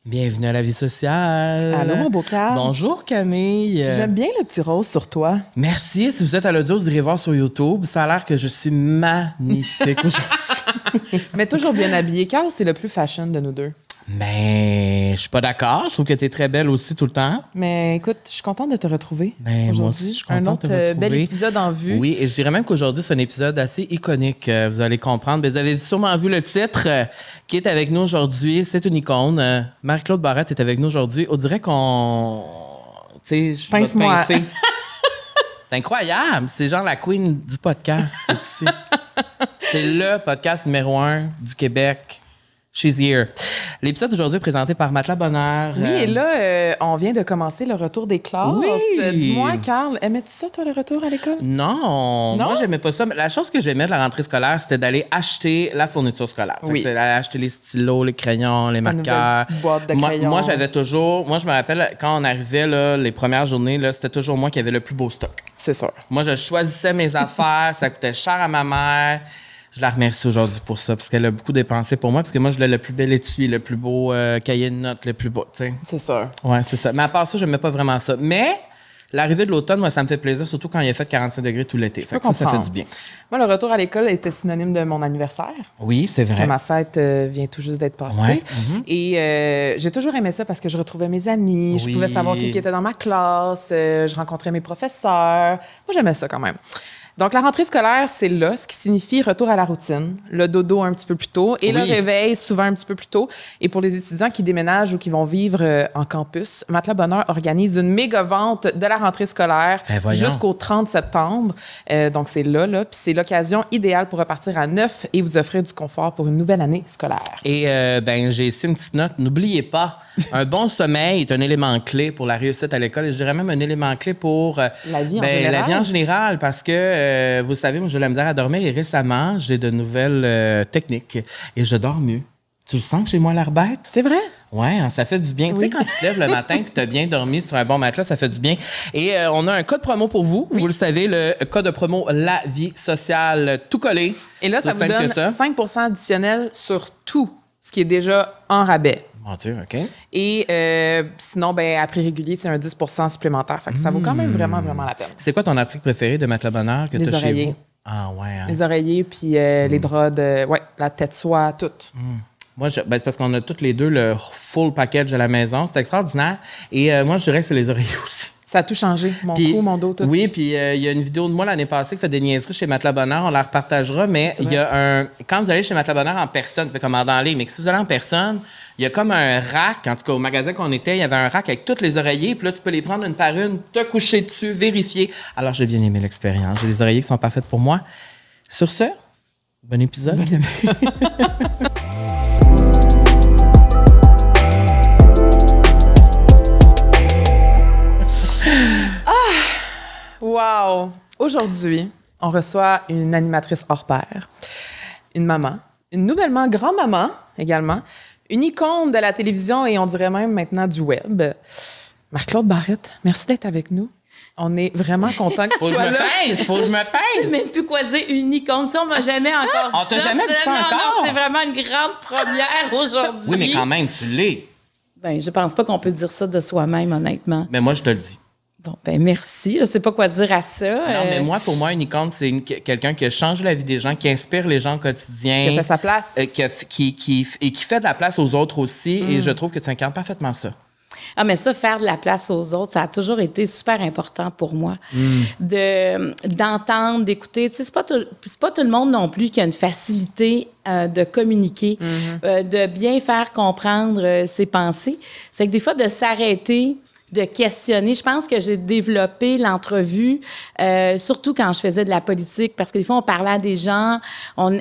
Bienvenue à la vie sociale. Allô, mon beau Carl. Bonjour, Camille. J'aime bien le petit rose sur toi. Merci. Si vous êtes à l'audio, vous irez voir sur YouTube. Ça a l'air que je suis magnifique aujourd'hui. Mais toujours bien habillée. Carl, c'est le plus fashion de nous deux. Mais je suis pas d'accord. Je trouve que tu es très belle aussi tout le temps. Mais écoute, je suis contente de te retrouver Moi aussi, je suis contente un de autre te retrouver. bel épisode en vue. Oui, et je dirais même qu'aujourd'hui, c'est un épisode assez iconique. Vous allez comprendre. Mais vous avez sûrement vu le titre qui est avec nous aujourd'hui. C'est une icône. Marie-Claude Barrette est avec nous aujourd'hui. On dirait qu'on... Tu sais, je vais te Pince-moi. pincer. C'est incroyable. C'est genre la queen du podcast qui est ici. C'est le podcast numéro 1 du Québec. She's here. L'épisode d'aujourd'hui est présenté par Matelas Bonheur. Oui, et là, on vient de commencer le retour des classes. Oui. Dis-moi, Carl, aimais-tu ça, toi, le retour à l'école? Non, moi, j'aimais pas ça. Mais la chose que j'aimais de la rentrée scolaire, c'était d'aller acheter la fourniture scolaire. Oui. D'aller acheter les stylos, les crayons, les marqueurs. petite boîte de crayons. Moi, j'avais toujours... Moi, je me rappelle, quand on arrivait, là, les premières journées, là, c'était toujours moi qui avais le plus beau stock. C'est sûr. Moi, je choisissais mes affaires. Ça coûtait cher à ma mère. Je la remercie aujourd'hui pour ça, parce qu'elle a beaucoup dépensé pour moi, parce que moi, je voulais le plus bel étui, le plus beau cahier de notes, le plus beau, tu sais. C'est sûr. Ouais, c'est ça. Mais à part ça, j'aimais pas vraiment ça. Mais l'arrivée de l'automne, moi, ça me fait plaisir, surtout quand il a fait 45 degrés tout l'été. Fait que ça fait du bien. Moi, le retour à l'école était synonyme de mon anniversaire. Oui, c'est vrai. Ma fête vient tout juste d'être passée. Ouais. Et j'ai toujours aimé ça parce que je retrouvais mes amis, je Oui. pouvais savoir qui était dans ma classe, je rencontrais mes professeurs. Moi, j'aimais ça quand même. Donc, la rentrée scolaire, c'est là, ce qui signifie retour à la routine, le dodo un petit peu plus tôt et le réveil souvent un petit peu plus tôt. Et pour les étudiants qui déménagent ou qui vont vivre en campus, Matelas Bonheur organise une méga vente de la rentrée scolaire jusqu'au 30 septembre. Donc, c'est là. Puis c'est l'occasion idéale pour repartir à neuf et vous offrir du confort pour une nouvelle année scolaire. Et j'ai ici une petite note. N'oubliez pas, un bon sommeil est un élément clé pour la réussite à l'école. Et je dirais même un élément clé pour la vie en général. La vie en général, parce que, vous savez, moi, j'ai de la misère à dormir. Et récemment, j'ai de nouvelles techniques. Et je dors mieux. Tu le sens que j'ai moins l'air bête? C'est vrai? Oui, ça fait du bien. Oui. Tu sais, quand tu te lèves le matin et que tu as bien dormi sur un bon matelas, ça fait du bien. Et on a un code promo pour vous. Oui. Vous le savez, le code promo La Vie Sociale, tout collé. Et là, ça vous donne 5 % additionnel sur tout ce qui est déjà en rabais. Mon Dieu, OK. Et sinon, à prix régulier, c'est un 10 % supplémentaire. Fait que ça vaut quand même vraiment, vraiment la peine. C'est quoi ton article préféré de Matelas Bonheur que tu as chez vous? Ah ouais. Hein? Les oreillers, puis les draps de... Ouais, la tête soie, tout. Moi, c'est parce qu'on a toutes les deux le full package de la maison. C'est extraordinaire. Et moi, je dirais que c'est les oreillers aussi. Ça a tout changé, mon cou, mon dos, tout. Oui, puis il y a une vidéo de moi l'année passée qui fait des niaiseries chez Matelas Bonheur. On la repartagera, mais il y a un... Quand vous allez chez Matelas Bonheur en personne, comme dans les... Mais si vous allez en personne, il y a comme un rack. En tout cas, au magasin qu'on était, il y avait un rack avec tous les oreillers. Puis là, tu peux les prendre une par une, te coucher dessus, vérifier. Alors, j'ai bien aimé l'expérience. J'ai des oreillers qui sont parfaits pour moi. Sur ce, bon épisode. Bon épisode. Wow! Aujourd'hui, on reçoit une animatrice hors pair, une maman, une nouvellement grand-maman également, une icône de la télévision et on dirait même maintenant du web. Marie-Claude Barrette, merci d'être avec nous. On est vraiment content que tu sois là. Faut que je me pince! Je sais même plus quoi dire, une icône. Ça, on m'a jamais encore dit On t'a jamais dit ça encore? Non, c'est vraiment une grande première aujourd'hui. Oui, mais quand même, tu l'es. Ben, je pense pas qu'on peut dire ça de soi-même, honnêtement. Mais moi, je te le dis. Bon, ben merci. Je sais pas quoi dire à ça. Non, mais moi, pour moi, une icône, c'est quelqu'un qui a changé la vie des gens, qui inspire les gens au quotidien. Qui a fait sa place. Qui fait de la place aux autres aussi. Et je trouve que tu incarnes parfaitement ça. Ah, mais ça, faire de la place aux autres, ça a toujours été super important pour moi. D'entendre, d'écouter. Tu sais, c'est pas tout le monde non plus qui a une facilité de communiquer, de bien faire comprendre ses pensées. C'est que des fois, de s'arrêter, de questionner. Je pense que j'ai développé l'entrevue, surtout quand je faisais de la politique, parce que des fois, on parlait à des gens, tu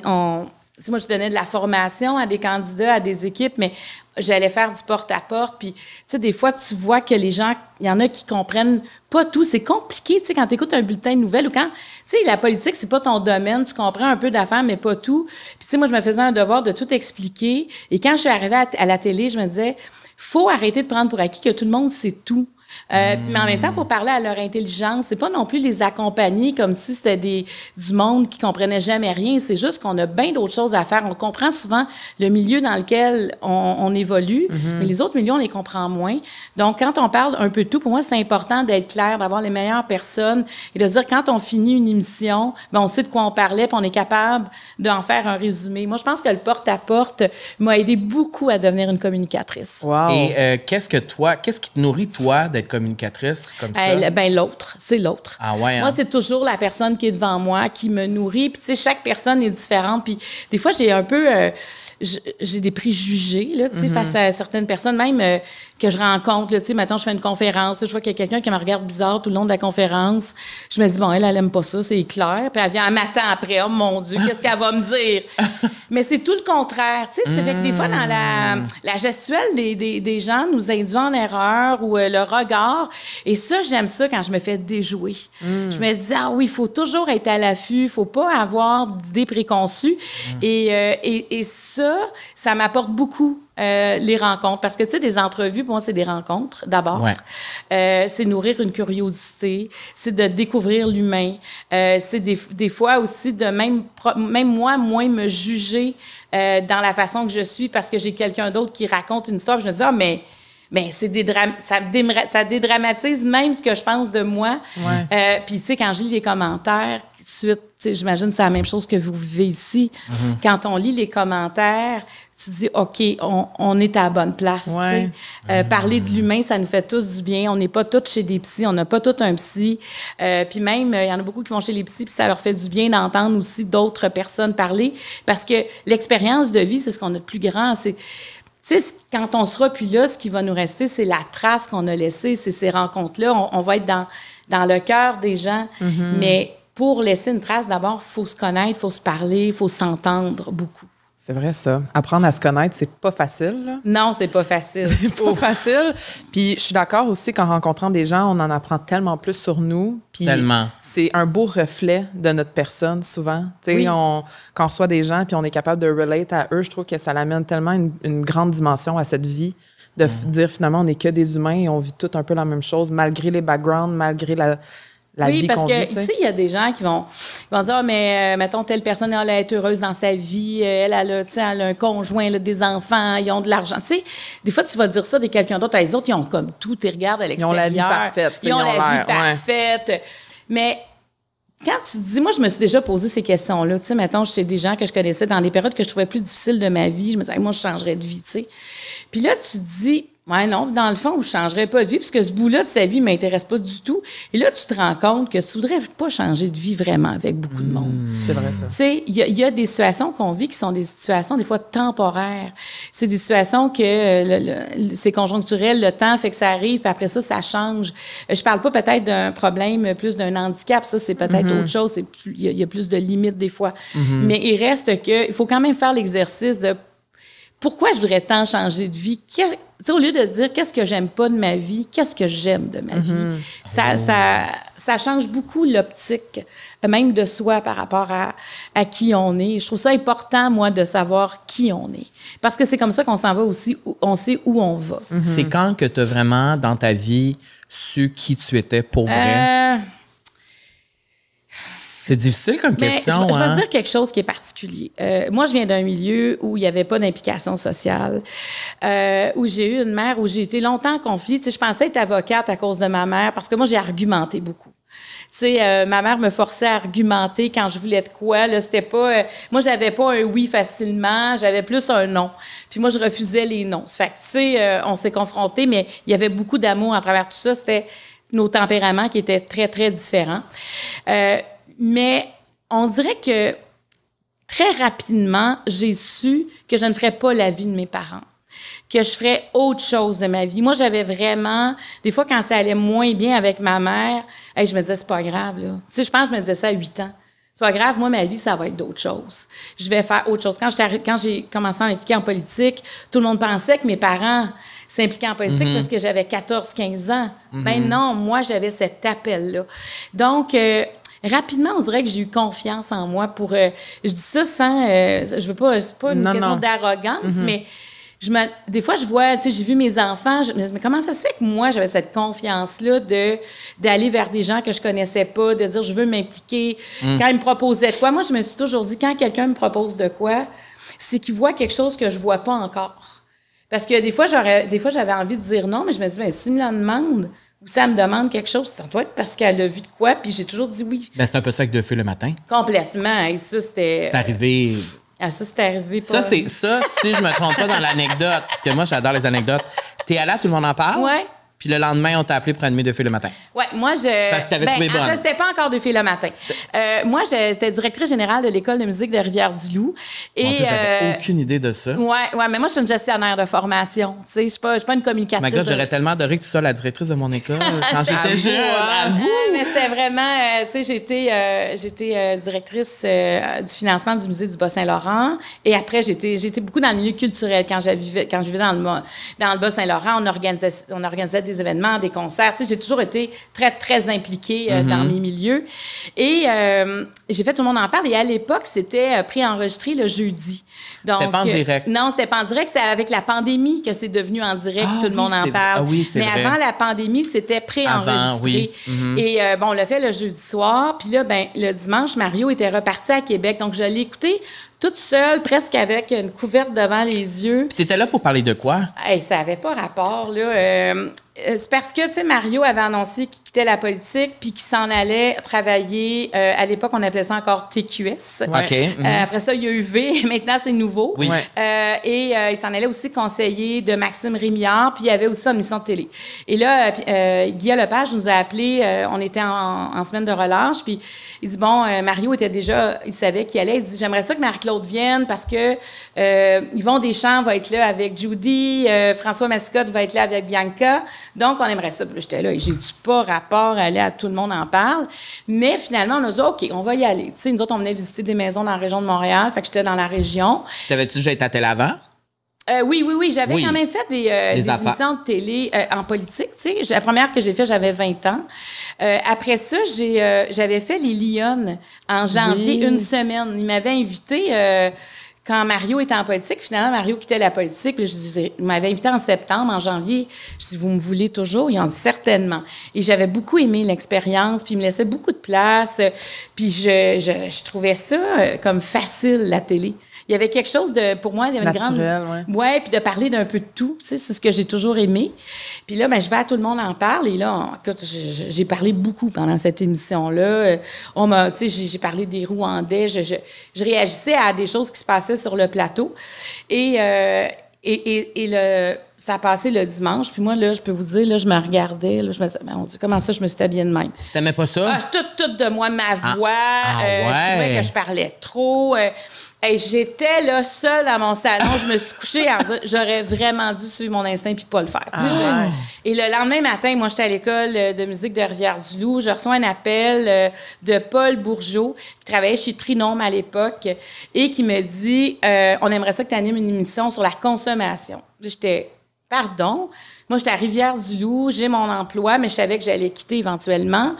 sais, moi, je donnais de la formation à des candidats, à des équipes, mais j'allais faire du porte-à-porte. Puis, tu sais, des fois, tu vois que les gens, il y en a qui comprennent pas tout. C'est compliqué, tu sais, quand tu écoutes un bulletin de nouvelles ou quand, tu sais, la politique, c'est pas ton domaine. Tu comprends un peu d'affaires, mais pas tout. Puis, tu sais, moi, je me faisais un devoir de tout expliquer. Et quand je suis arrivée à la télé, je me disais, faut arrêter de prendre pour acquis que tout le monde sait tout. Mais en même temps, il faut parler à leur intelligence. C'est pas non plus les accompagner comme si c'était du monde qui comprenait jamais rien. C'est juste qu'on a bien d'autres choses à faire. On comprend souvent le milieu dans lequel on évolue, mais les autres milieux, on les comprend moins. Donc, quand on parle un peu de tout, pour moi, c'est important d'être clair, d'avoir les meilleures personnes et de dire quand on finit une émission, ben, on sait de quoi on parlait, puis on est capable d'en faire un résumé. Moi, je pense que le porte-à-porte m'a aidé beaucoup à devenir une communicatrice. Wow. Et qu'est-ce qui te nourrit, toi, d'être communicatrice comme ça? Ben, l'autre, c'est l'autre. Ah ouais, hein? Moi, c'est toujours la personne qui est devant moi qui me nourrit. Puis, tu sais, chaque personne est différente. Puis, des fois, j'ai un peu... j'ai des préjugés, là, tu sais, face à certaines personnes, même que je rencontre, là, tu sais, maintenant, je fais une conférence, je vois qu'il y a quelqu'un qui me regarde bizarre tout le long de la conférence. Je me dis, bon, elle aime pas ça, c'est clair. Puis, elle vient, elle m'attend après. Oh, mon Dieu, qu'est-ce qu'elle va me dire? Mais c'est tout le contraire, tu sais. C'est fait que des fois, dans la gestuelle des gens nous induit en erreur ou le regard. Et ça, j'aime ça quand je me fais déjouer. Je me dis, ah oui, il faut toujours être à l'affût, il faut pas avoir d'idées préconçues. Et ça m'apporte beaucoup. Les rencontres. Parce que, tu sais, des entrevues, pour moi, c'est des rencontres, d'abord. Ouais. C'est nourrir une curiosité, c'est de découvrir l'humain. C'est des fois aussi de même moi, moins me juger dans la façon que je suis parce que j'ai quelqu'un d'autre qui raconte une histoire. Je me dis, mais ça dédramatise même ce que je pense de moi. Ouais. Puis, tu sais, quand je lis les commentaires, suite, tu sais, j'imagine que c'est la même chose que vous vivez ici. Quand on lit les commentaires, tu dis, OK, on est à la bonne place. Ouais. Parler de l'humain, ça nous fait tous du bien. On n'est pas tous chez des psys, on n'a pas tous un psy. Puis même, il y en a beaucoup qui vont chez les psys, puis ça leur fait du bien d'entendre aussi d'autres personnes parler. Parce que l'expérience de vie, c'est ce qu'on a de plus grand. Tu sais, quand on sera plus là, ce qui va nous rester, c'est la trace qu'on a laissée, c'est ces rencontres-là. On va être dans le cœur des gens. Mais pour laisser une trace, d'abord, il faut se connaître, il faut se parler, il faut s'entendre beaucoup. C'est vrai, ça. Apprendre à se connaître, c'est pas facile, là. Non, c'est pas facile. C'est pas facile. Puis je suis d'accord aussi qu'en rencontrant des gens, on en apprend tellement plus sur nous. Puis tellement. C'est un beau reflet de notre personne, souvent. Tu sais, quand on reçoit des gens puis on est capable de relate à eux, je trouve que ça l'amène tellement une grande dimension à cette vie. De dire, finalement, on n'est que des humains et on vit tous un peu la même chose, malgré les backgrounds, malgré la vie qu'on vit. Oui, parce que, tu sais, il y a des gens qui vont dire, mais mettons, telle personne, elle est heureuse dans sa vie, elle a un conjoint, elle a des enfants, ils ont de l'argent. Tu sais, des fois, tu vas dire ça de quelqu'un d'autre. Les autres, ils ont comme tout, ils regardent à l'extérieur. Ils ont la vie parfaite. Ils ont la vie parfaite. Ouais. Mais quand tu dis, moi, je me suis déjà posé ces questions-là. Tu sais, mettons, chez des gens que je connaissais dans des périodes que je trouvais plus difficiles de ma vie. Je me disais, moi, je changerais de vie, tu sais. Puis là, tu te dis, ouais, non, dans le fond, je ne changerais pas de vie, parce que ce bout-là de sa vie ne m'intéresse pas du tout. Et là, tu te rends compte que tu ne voudrais pas changer de vie vraiment avec beaucoup de monde. C'est vrai, ça. Tu sais, il y a des situations qu'on vit qui sont des situations, des fois, temporaires. C'est des situations que c'est conjoncturel, le temps fait que ça arrive, puis après ça, ça change. Je parle pas peut-être d'un problème, plus d'un handicap. Ça, c'est peut-être autre chose. Il y a plus de limites, des fois. Mais il reste que, il faut quand même faire l'exercice de pourquoi je voudrais tant changer de vie? Au lieu de se dire qu'est-ce que j'aime pas de ma vie, qu'est-ce que j'aime de ma vie? Ça change beaucoup l'optique, même de soi par rapport à qui on est. Je trouve ça important, moi, de savoir qui on est. Parce que c'est comme ça qu'on s'en va aussi, on sait où on va. C'est quand que tu as vraiment, dans ta vie, su qui tu étais pour vrai? C'est difficile comme question. Je vais dire quelque chose qui est particulier. Moi, je viens d'un milieu où il n'y avait pas d'implication sociale, où j'ai eu une mère, où j'ai été longtemps en conflit. Tu sais, je pensais être avocate à cause de ma mère, parce que moi, j'ai argumenté beaucoup. Tu sais, ma mère me forçait à argumenter quand je voulais de quoi. Là, c'était pas... moi, j'avais pas un oui facilement, j'avais plus un non. Puis moi, je refusais les non. Fait que, tu sais, on s'est confrontés, mais il y avait beaucoup d'amour à travers tout ça. C'était nos tempéraments qui étaient très, très différents. Mais on dirait que très rapidement, j'ai su que je ne ferais pas la vie de mes parents, que je ferais autre chose de ma vie. Moi, j'avais vraiment... Des fois, quand ça allait moins bien avec ma mère, je me disais, c'est pas grave, là. Tu sais, je pense que je me disais ça à 8 ans. C'est pas grave, moi, ma vie, ça va être d'autres choses. Je vais faire autre chose. Quand j'ai commencé à m'impliquer en politique, tout le monde pensait que mes parents s'impliquaient en politique parce que j'avais 14-15 ans. Ben non, moi, j'avais cet appel-là. Donc... rapidement, on dirait que j'ai eu confiance en moi pour... je dis ça sans... je veux pas... C'est pas une question d'arrogance, mais des fois, je vois, tu sais, j'ai vu mes enfants, mais comment ça se fait que moi, j'avais cette confiance-là d'aller vers des gens que je connaissais pas, de dire, je veux m'impliquer. Quand ils me proposaient de quoi, moi, je me suis toujours dit, quand quelqu'un me propose de quoi, c'est qu'il voit quelque chose que je vois pas encore. Parce que des fois, j'avais envie de dire non, mais je me dis, bien, s'il me la demande, ou ça me demande quelque chose, ça doit être parce qu'elle a vu de quoi, puis j'ai toujours dit oui. Ben, c'est un peu ça avec Deux feux le matin. Complètement. Et ça, c'était... C'est arrivé... Ah, ça, c'est arrivé pas... Ça, si je me trompe pas dans l'anecdote, parce que moi, j'adore les anecdotes. T'es allée, tout le monde en parle? Ouais. Puis le lendemain, on t'a appelé pour animer Deux filles le matin. Oui, moi, Parce que t'avais trouvé bonne. En fait, c'était pas encore Deux filles le matin. Moi, j'étais directrice générale de l'École de musique de Rivière-du-Loup. Et j'avais aucune idée de ça. Oui, mais moi, je suis une gestionnaire de formation. Tu sais, je suis pas une communicatrice. Ma God, j'aurais tellement adoré que tu sois la directrice de mon école quand j'étais jeune. Mais c'était vraiment... tu sais, j'étais directrice du financement du musée du Bas-Saint-Laurent. Et après, j'étais beaucoup dans le milieu culturel quand je vivais dans le Bas-Saint-Laurent. On organisait des événements, des concerts. Tu sais, j'ai toujours été très, très impliquée dans mes milieux. Et j'ai fait Tout le monde en parle. Et à l'époque, c'était préenregistré le jeudi. Donc, c'était pas en direct. Non, c'était pas en direct. C'est avec la pandémie que c'est devenu en direct. Tout le monde en parle. Ah oui, c'est Mais vrai. avant la pandémie, c'était préenregistré. Oui. Et on l'a fait le jeudi soir. Puis là, le dimanche, Mario était reparti à Québec. Donc, je l'ai écouté toute seule, presque avec une couverte devant les yeux. Puis t'étais là pour parler de quoi? Hey, ça n'avait pas rapport, là. C'est parce que, tu sais, Mario avait annoncé qu'il quittait la politique puis qu'il s'en allait travailler. À l'époque, on appelait ça encore TQS. OK. Après ça, il y a eu V. Maintenant, c'est nouveau. Oui. Et il s'en allait aussi conseiller de Maxime Rémillard. Puis il y avait aussi une émission de télé. Et là, Guillaume Lepage nous a appelés. On était en semaine de relâche. Puis il dit, bon, Mario était déjà... Il savait qu'il allait. Il dit, j'aimerais ça que Marie-Claude vienne parce que Yvon Deschamps va être là avec Judy. François Mascotte va être là avec Bianca. Donc, on aimerait ça. J'étais là et j'ai dit pas rapport à aller à Tout le monde en parle. Mais finalement, on a dit, OK, on va y aller. Tu sais, nous autres, on venait visiter des maisons dans la région de Montréal. Fait que j'étais dans la région. T'avais-tu déjà été à Tel avant? Oui. J'avais quand même fait des émissions de télé en politique. Tu sais, la première que j'ai faite, j'avais 20 ans. Après ça, j'avais fait les Lyonnes en janvier, une semaine. Il m'avait invité... quand Mario était en politique, finalement, Mario quittait la politique. Puis je disais, il m'avait invité en septembre, en janvier. Je dis, vous me voulez toujours? Ils ont dit, certainement. Et j'avais beaucoup aimé l'expérience, puis il me laissait beaucoup de place. Puis je trouvais ça comme facile, la télé. Il y avait quelque chose pour moi, il y avait naturel, une grande... Ouais, puis de parler d'un peu de tout, tu sais, c'est ce que j'ai toujours aimé. Puis là, je vais à Tout le monde en parle, et là, écoute, j'ai parlé beaucoup pendant cette émission-là. Tu sais, j'ai parlé des Rwandais, je réagissais à des choses qui se passaient sur le plateau. Et ça a passé le dimanche, puis moi, là, je peux vous dire, là, je me regardais, là, je me disais, mon Dieu, comment ça, je me suis habillée de même? T'aimais pas ça? Tout de moi, ma voix, ouais. je trouvais que je parlais trop. J'étais là, seule à mon salon. Je me suis couchée en disant, j'aurais vraiment dû suivre mon instinct puis pas le faire. Et le lendemain matin, moi, j'étais à l'école de musique de Rivière-du-Loup. Je reçois un appel de Paul Bourgeot, qui travaillait chez Trinôme à l'époque, et qui me dit, on aimerait ça que tu animes une émission sur la consommation. Là, j'étais, pardon? Moi, j'étais à Rivière-du-Loup, j'ai mon emploi, mais je savais que j'allais quitter éventuellement.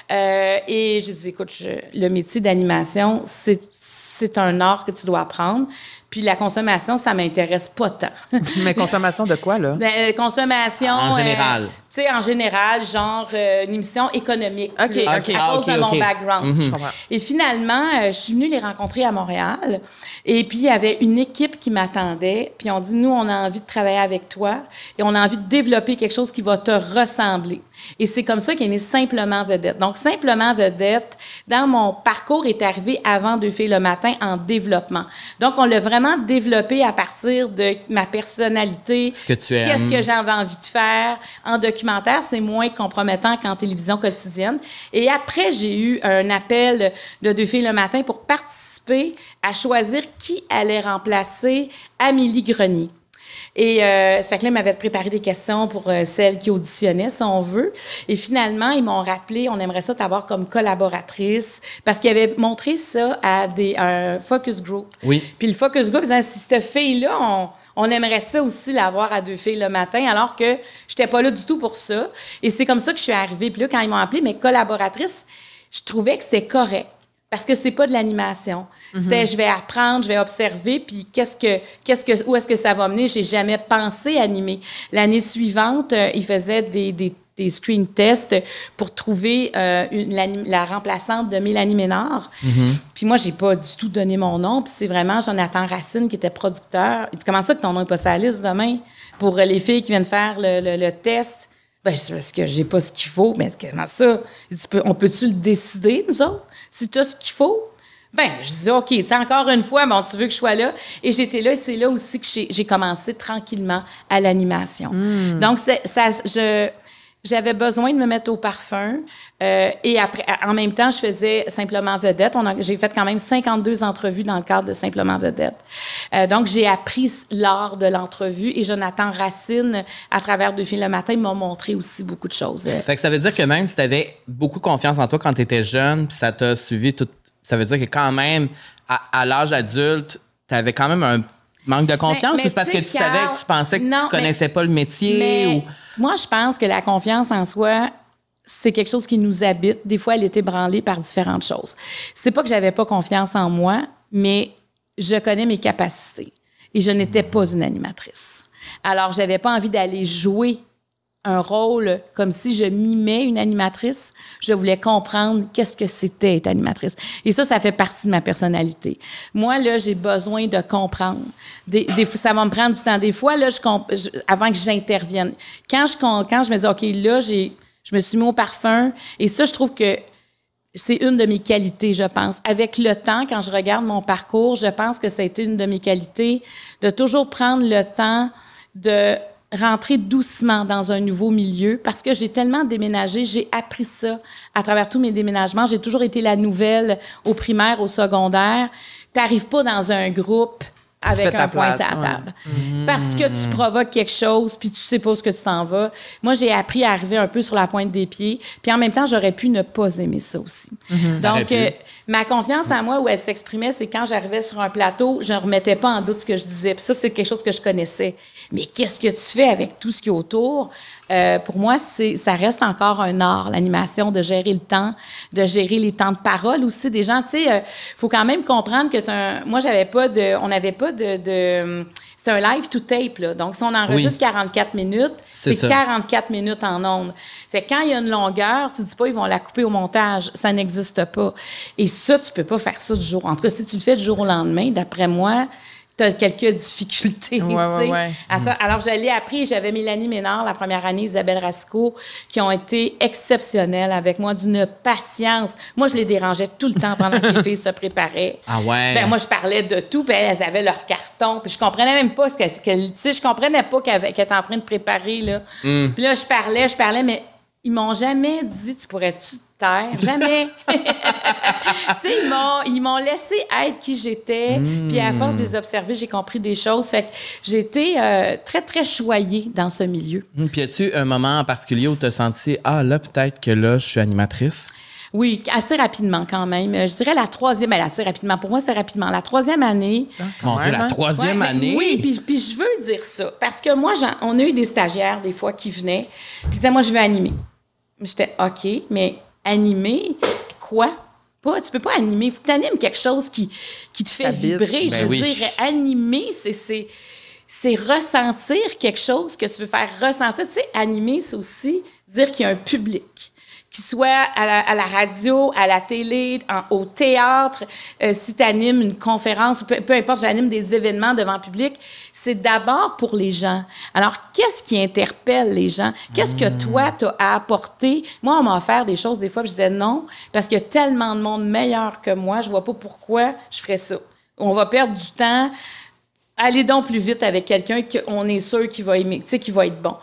Et je dis, écoute, le métier d'animation, c'est un art que tu dois apprendre. Puis la consommation, ça m'intéresse pas tant. Mais consommation de quoi, là? Consommation... En général. Tu sais, en général, genre une émission économique. OK. À cause de mon background. Je comprends. Et finalement, je suis venue les rencontrer à Montréal. Et puis, il y avait une équipe qui m'attendait. Puis, on dit, nous, on a envie de travailler avec toi et on a envie de développer quelque chose qui va te ressembler. Et c'est comme ça qu'est né Simplement Vedette. Donc, Simplement Vedette, dans mon parcours, est arrivé avant Deux filles le matin en développement. Donc, on l'a vraiment développé à partir de ma personnalité. Ce que tu aimes. Qu'est-ce que j'avais envie de faire. En documentaire, c'est moins compromettant qu'en télévision quotidienne. Et après, j'ai eu un appel de Deux filles le matin pour participer à choisir qui allait remplacer Amélie Grenier. Et ça fait que là, ils m'avaient préparé des questions pour celles qui auditionnaient, si on veut. Et finalement, ils m'ont rappelé, on aimerait ça t'avoir comme collaboratrice, parce qu'ils avaient montré ça à un focus group. Oui. Puis le focus group, ils disaient, si cette fille-là, on aimerait ça aussi l'avoir à Deux filles le matin, alors que j'étais pas là du tout pour ça. Et c'est comme ça que je suis arrivée. Puis là, quand ils m'ont appelée mes collaboratrices, je trouvais que c'était correct. Parce que c'est pas de l'animation. C'était, je vais apprendre, je vais observer, puis où est-ce que ça va mener? J'ai jamais pensé animer. L'année suivante, ils faisaient des screen tests pour trouver la remplaçante de Mélanie Ménard. Puis moi, j'ai pas du tout donné mon nom. Puis c'est vraiment Jonathan Racine qui était producteur. Il dit, comment ça que ton nom n'est pas sur la liste demain pour les filles qui viennent faire le test? Ben, c'est parce que j'ai pas ce qu'il faut. Mais comment ça? Il dit, on peut-tu le décider, nous autres, si tu as ce qu'il faut? Ben, je dis, OK, tu sais, encore une fois, bon, tu veux que je sois là? Et j'étais là, et c'est là aussi que j'ai commencé tranquillement à l'animation. Donc, j'avais besoin de me mettre au parfum. Et après, en même temps, je faisais Simplement Vedette. J'ai fait quand même 52 entrevues dans le cadre de Simplement Vedette. Donc, j'ai appris l'art de l'entrevue. Et Jonathan Racine, à travers Deux filles le matin, m'a montré aussi beaucoup de choses. Fait que ça veut dire que même si tu avais beaucoup confiance en toi quand tu étais jeune, puis ça t'a suivi tout, ça veut dire que quand même, à l'âge adulte, tu avais quand même un manque de confiance? Mais C'est parce que tu savais que tu pensais que tu connaissais pas le métier? Moi, je pense que la confiance en soi, c'est quelque chose qui nous habite. Des fois, elle est ébranlée par différentes choses. C'est pas que j'avais pas confiance en moi, mais je connais mes capacités. Et je n'étais pas une animatrice. Alors, j'avais pas envie d'aller jouer un rôle comme si je mimais une animatrice. Je voulais comprendre qu'est-ce que c'était être animatrice. Et ça fait partie de ma personnalité. Moi, là, j'ai besoin de comprendre. Ça va me prendre du temps. Des fois, là, avant que j'intervienne. Quand je me dis, OK, là, je me suis mis au parfum. Et ça, je trouve que c'est une de mes qualités, je pense. Avec le temps, quand je regarde mon parcours, je pense que ça a été une de mes qualités de toujours prendre le temps de rentrer doucement dans un nouveau milieu parce que j'ai tellement déménagé, j'ai appris ça à travers tous mes déménagements. J'ai toujours été la nouvelle au primaire, au secondaire. T'arrives pas dans un groupe avec un point sur la table. Parce que tu provoques quelque chose, puis tu sais pas où ce que tu t'en vas. Moi, j'ai appris à arriver un peu sur la pointe des pieds, puis en même temps, j'aurais pu ne pas aimer ça aussi. Donc, ma confiance en moi, où elle s'exprimait, c'est quand j'arrivais sur un plateau, je ne remettais pas en doute ce que je disais. Puis ça, c'est quelque chose que je connaissais. Mais qu'est-ce que tu fais avec tout ce qui est autour? Pour moi, ça reste encore un art, l'animation, de gérer le temps, de gérer les temps de parole aussi des gens. Tu sais, faut quand même comprendre que moi, on n'avait pas de c'est un live to tape, là. Donc, si on enregistre 44 minutes, c'est 44 minutes en ondes. Fait que quand il y a une longueur, tu dis pas, ils vont la couper au montage. Ça n'existe pas. Et ça, tu peux pas faire ça du jour. En tout cas, si tu le fais du jour au lendemain, d'après moi, tu as quelques difficultés. Alors, je l'ai appris. J'avais Mélanie Ménard la première année, Isabelle Racicot, qui ont été exceptionnelles avec moi, d'une patience. Moi, je les dérangeais tout le temps pendant que les filles se préparaient. Ah ouais? Ben, moi, je parlais de tout, puis elles avaient leur carton, puis je comprenais même pas je comprenais pas qu'elle était en train de préparer, là. Puis là, je parlais, mais ils m'ont jamais dit, tu pourrais-tu te taire? Jamais. Tu sais, ils m'ont laissé être qui j'étais. Puis à force de les observer, j'ai compris des choses. Fait que j'ai été très, très choyée dans ce milieu. Puis as-tu un moment en particulier où tu as senti, là, peut-être que là, je suis animatrice? Oui, assez rapidement quand même. Je dirais la troisième, assez rapidement. Pour moi, c'était rapidement. La troisième année. Mon Dieu, la troisième année? Oui, puis je veux dire ça. Parce que moi, on a eu des stagiaires, des fois, qui venaient, puis disaient, moi, je veux animer. J'étais, OK, mais animer, quoi? Tu peux pas animer. Il faut que tu animes quelque chose qui te fait vibrer. Je veux dire, animer, c'est ressentir quelque chose que tu veux faire ressentir. Tu sais, animer, c'est aussi dire qu'il y a un public. Qu'il soit à la radio, à la télé, au théâtre, si tu animes une conférence, ou peu importe, j'anime des événements devant le public, c'est d'abord pour les gens. Alors, qu'est-ce qui interpelle les gens? Qu'est-ce que toi, tu as à apporter? Moi, on m'a offert des choses, des fois, je disais non, parce qu'il y a tellement de monde meilleur que moi, je vois pas pourquoi je ferais ça. On va perdre du temps. Allez donc plus vite avec quelqu'un qu'on est sûr qu'il va aimer, tu sais, qu'il va être bon.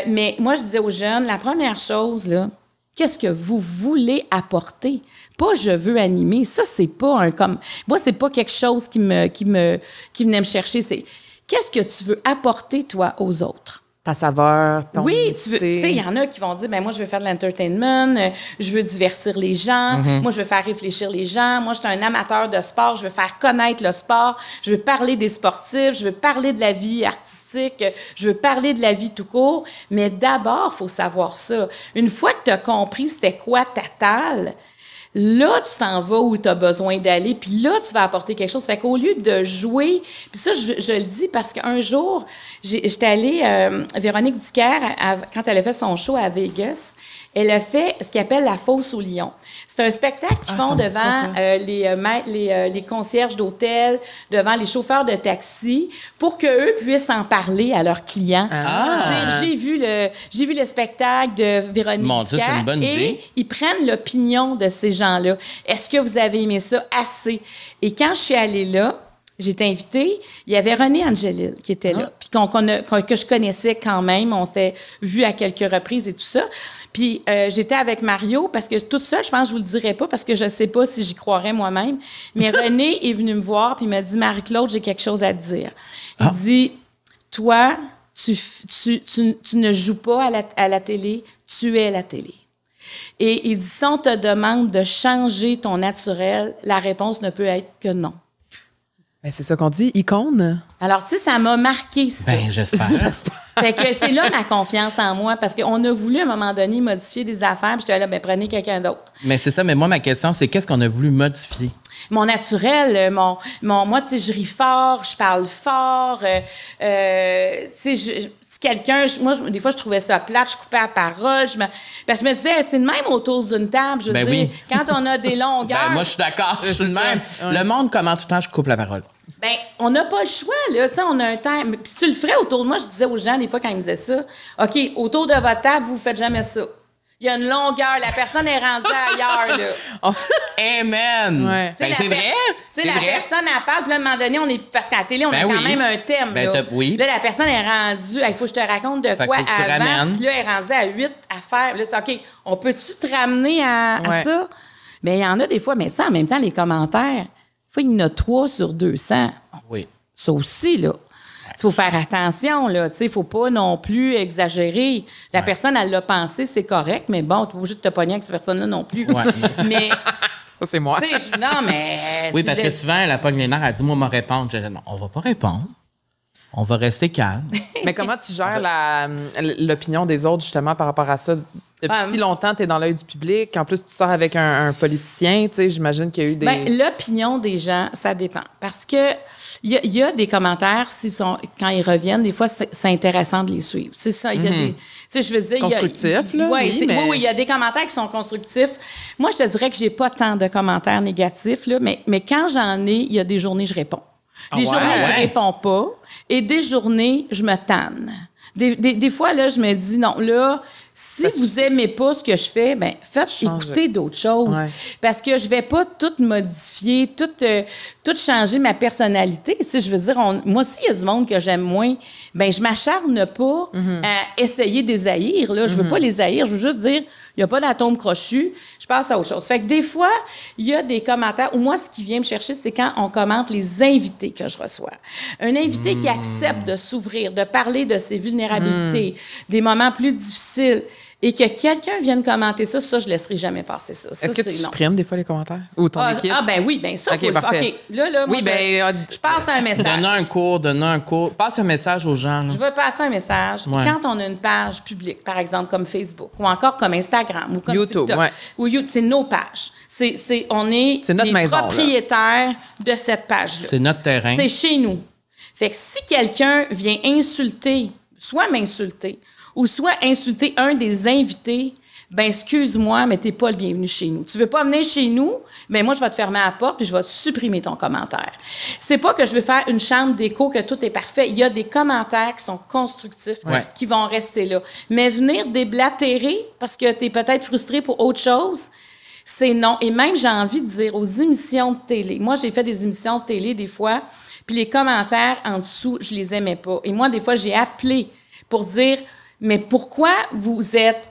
Mais moi, je disais aux jeunes, la première chose, là, qu'est-ce que vous voulez apporter? Pas je veux animer. Ça, c'est pas moi, c'est pas quelque chose qui venait me chercher. C'est qu'est-ce que tu veux apporter, toi, aux autres? Ta saveur, ton unicité. Tu sais, il y en a qui vont dire, moi, je veux faire de l'entertainment, je veux divertir les gens, moi, je veux faire réfléchir les gens, moi, je suis un amateur de sport, je veux faire connaître le sport, je veux parler des sportifs, je veux parler de la vie artistique, je veux parler de la vie tout court. Mais d'abord, il faut savoir ça. Une fois que tu as compris c'était quoi ta talle, là, tu t'en vas où tu as besoin d'aller, puis là, tu vas apporter quelque chose. Fait qu'au lieu de jouer, puis ça, je le dis parce qu'un jour, j'étais allée, Véronique Dicker, quand elle a fait son show à Vegas, elle a fait ce qu'elle appelle la fosse au lion. C'est un spectacle qu'ils font devant les concierges d'hôtel, devant les chauffeurs de taxi, pour qu'eux puissent en parler à leurs clients. J'ai vu le spectacle de Véronique Dicker, c'est une bonne idée. Ils prennent l'opinion de ces gens-là. Est-ce que vous avez aimé ça assez? Et quand je suis allée là, j'étais invitée, il y avait René Angelil qui était là, puis que je connaissais quand même. On s'était vu à quelques reprises et tout ça. Puis j'étais avec Mario, parce que tout ça, je pense que je vous le dirais pas, parce que je sais pas si j'y croirais moi-même. Mais René est venu me voir, puis il m'a dit, Marie-Claude, j'ai quelque chose à te dire. Il dit, toi, tu ne joues pas à la télé, tu es la télé. Et il dit, si on te demande de changer ton naturel, la réponse ne peut être que non. Ben, c'est ça qu'on dit, icône. Alors, tu sais, ça m'a marqué, ça. Ben, j'espère. Fait que c'est là ma confiance en moi, parce qu'on a voulu, à un moment donné, modifier des affaires, puis j'étais là, ben prenez quelqu'un d'autre. Mais c'est ça, mais moi, ma question, c'est qu'est-ce qu'on a voulu modifier? Mon naturel, moi, tu sais, je ris fort, je parle fort, tu sais, si quelqu'un, moi, des fois, je trouvais ça plate, je coupais la parole, je me disais, c'est le même autour d'une table, je veux dire, quand on a des longueurs... Ben, moi, je suis d'accord, je suis le même. Ouais. Le monde commente tout le temps, je coupe la parole. Ben, on n'a pas le choix, là. Tu sais, on a un temps. Puis si tu le ferais autour de moi, je disais aux gens, des fois, quand ils me disaient ça, OK, autour de votre table, vous ne faites jamais ça. Il y a une longueur. La personne est rendue ailleurs, là. Amen! Ouais. Ben, c'est vrai? Tu sais, la personne, elle parle, puis là, à un moment donné, parce qu'à la télé, on a quand même un thème, là. Oui. Là, la personne est rendue, il faut que je te raconte de quoi avant. Puis là, elle est rendue à 8 à faire. Là, c'est OK, on peut-tu te ramener à ça? Mais il y en a des fois, mais tu sais, en même temps, les commentaires, il y en a 3 sur 200. Oui. Ça aussi, là. Il faut faire attention, là. Il ne faut pas non plus exagérer. La personne, elle l'a pensé, c'est correct, mais bon, tu n'es pas obligé de te pogner avec cette personne-là non plus. Ouais. Mais. Ça, c'est moi. Non, mais. Oui, parce que souvent, elle pogne les nerfs, elle dit, moi, on va répondre. Je dis, non, on va pas répondre. On va rester calme. Mais comment tu gères l'opinion des autres, justement, par rapport à ça? Depuis si longtemps, tu es dans l'œil du public. En plus, tu sors avec un politicien. Tu sais, j'imagine qu'il y a eu des... Bien, l'opinion des gens, ça dépend. Parce que il y a des commentaires, quand ils reviennent, des fois, c'est intéressant de les suivre. C'est ça, il y a des... Tu sais, je veux dire... Constructifs, là? Oui, il y a des commentaires qui sont constructifs. Moi, je te dirais que j'ai pas tant de commentaires négatifs, là, mais quand j'en ai, il y a des journées, je réponds. Des journées, je réponds pas. Et des journées, je me tanne. Des fois, là, je me dis, non, là, si vous aimez pas ce que je fais, ben faites écouter d'autres choses. Ouais. Parce que je vais pas tout modifier, tout changer ma personnalité. Tu sais, je veux dire, moi, s'il y a du monde que j'aime moins, ben je m'acharne pas à essayer de les haïr. Là. Je veux pas les haïr, je veux juste dire, il n'y a pas d'atome crochu, je passe à autre chose. Fait que des fois, il y a des commentaires, ou moi, ce qui vient me chercher, c'est quand on commente les invités que je reçois. Un invité qui accepte de s'ouvrir, de parler de ses vulnérabilités, des moments plus difficiles, et que quelqu'un vienne commenter ça, je ne laisserai jamais passer ça. Est-ce que tu supprimes des fois les commentaires? Ou ton équipe? Ben oui, ben ça, okay, parfait. OK, là, moi, je passe un message. Donne un cours. Passe un message aux gens. Là. Je veux passer un message. Ouais. Quand on a une page publique, par exemple, comme Facebook, ou encore comme Instagram, ou comme YouTube, TikTok, ou YouTube, c'est nos pages. On est notre les maison, propriétaires de cette page-là. C'est notre terrain. C'est chez nous. Fait que si quelqu'un vient insulter, soit m'insulter, ou soit insulter un des invités, ben excuse-moi, mais t'es pas le bienvenu chez nous. Tu veux pas venir chez nous, ben moi, je vais te fermer la porte puis je vais supprimer ton commentaire. C'est pas que je veux faire une chambre d'écho, que tout est parfait. Il y a des commentaires qui sont constructifs, qui vont rester là. Mais venir déblatérer parce que t'es peut-être frustré pour autre chose, c'est non. Et même, j'ai envie de dire aux émissions de télé. Moi, j'ai fait des émissions de télé des fois, puis les commentaires en dessous, je les aimais pas. Et moi, des fois, j'ai appelé pour dire... Mais pourquoi vous êtes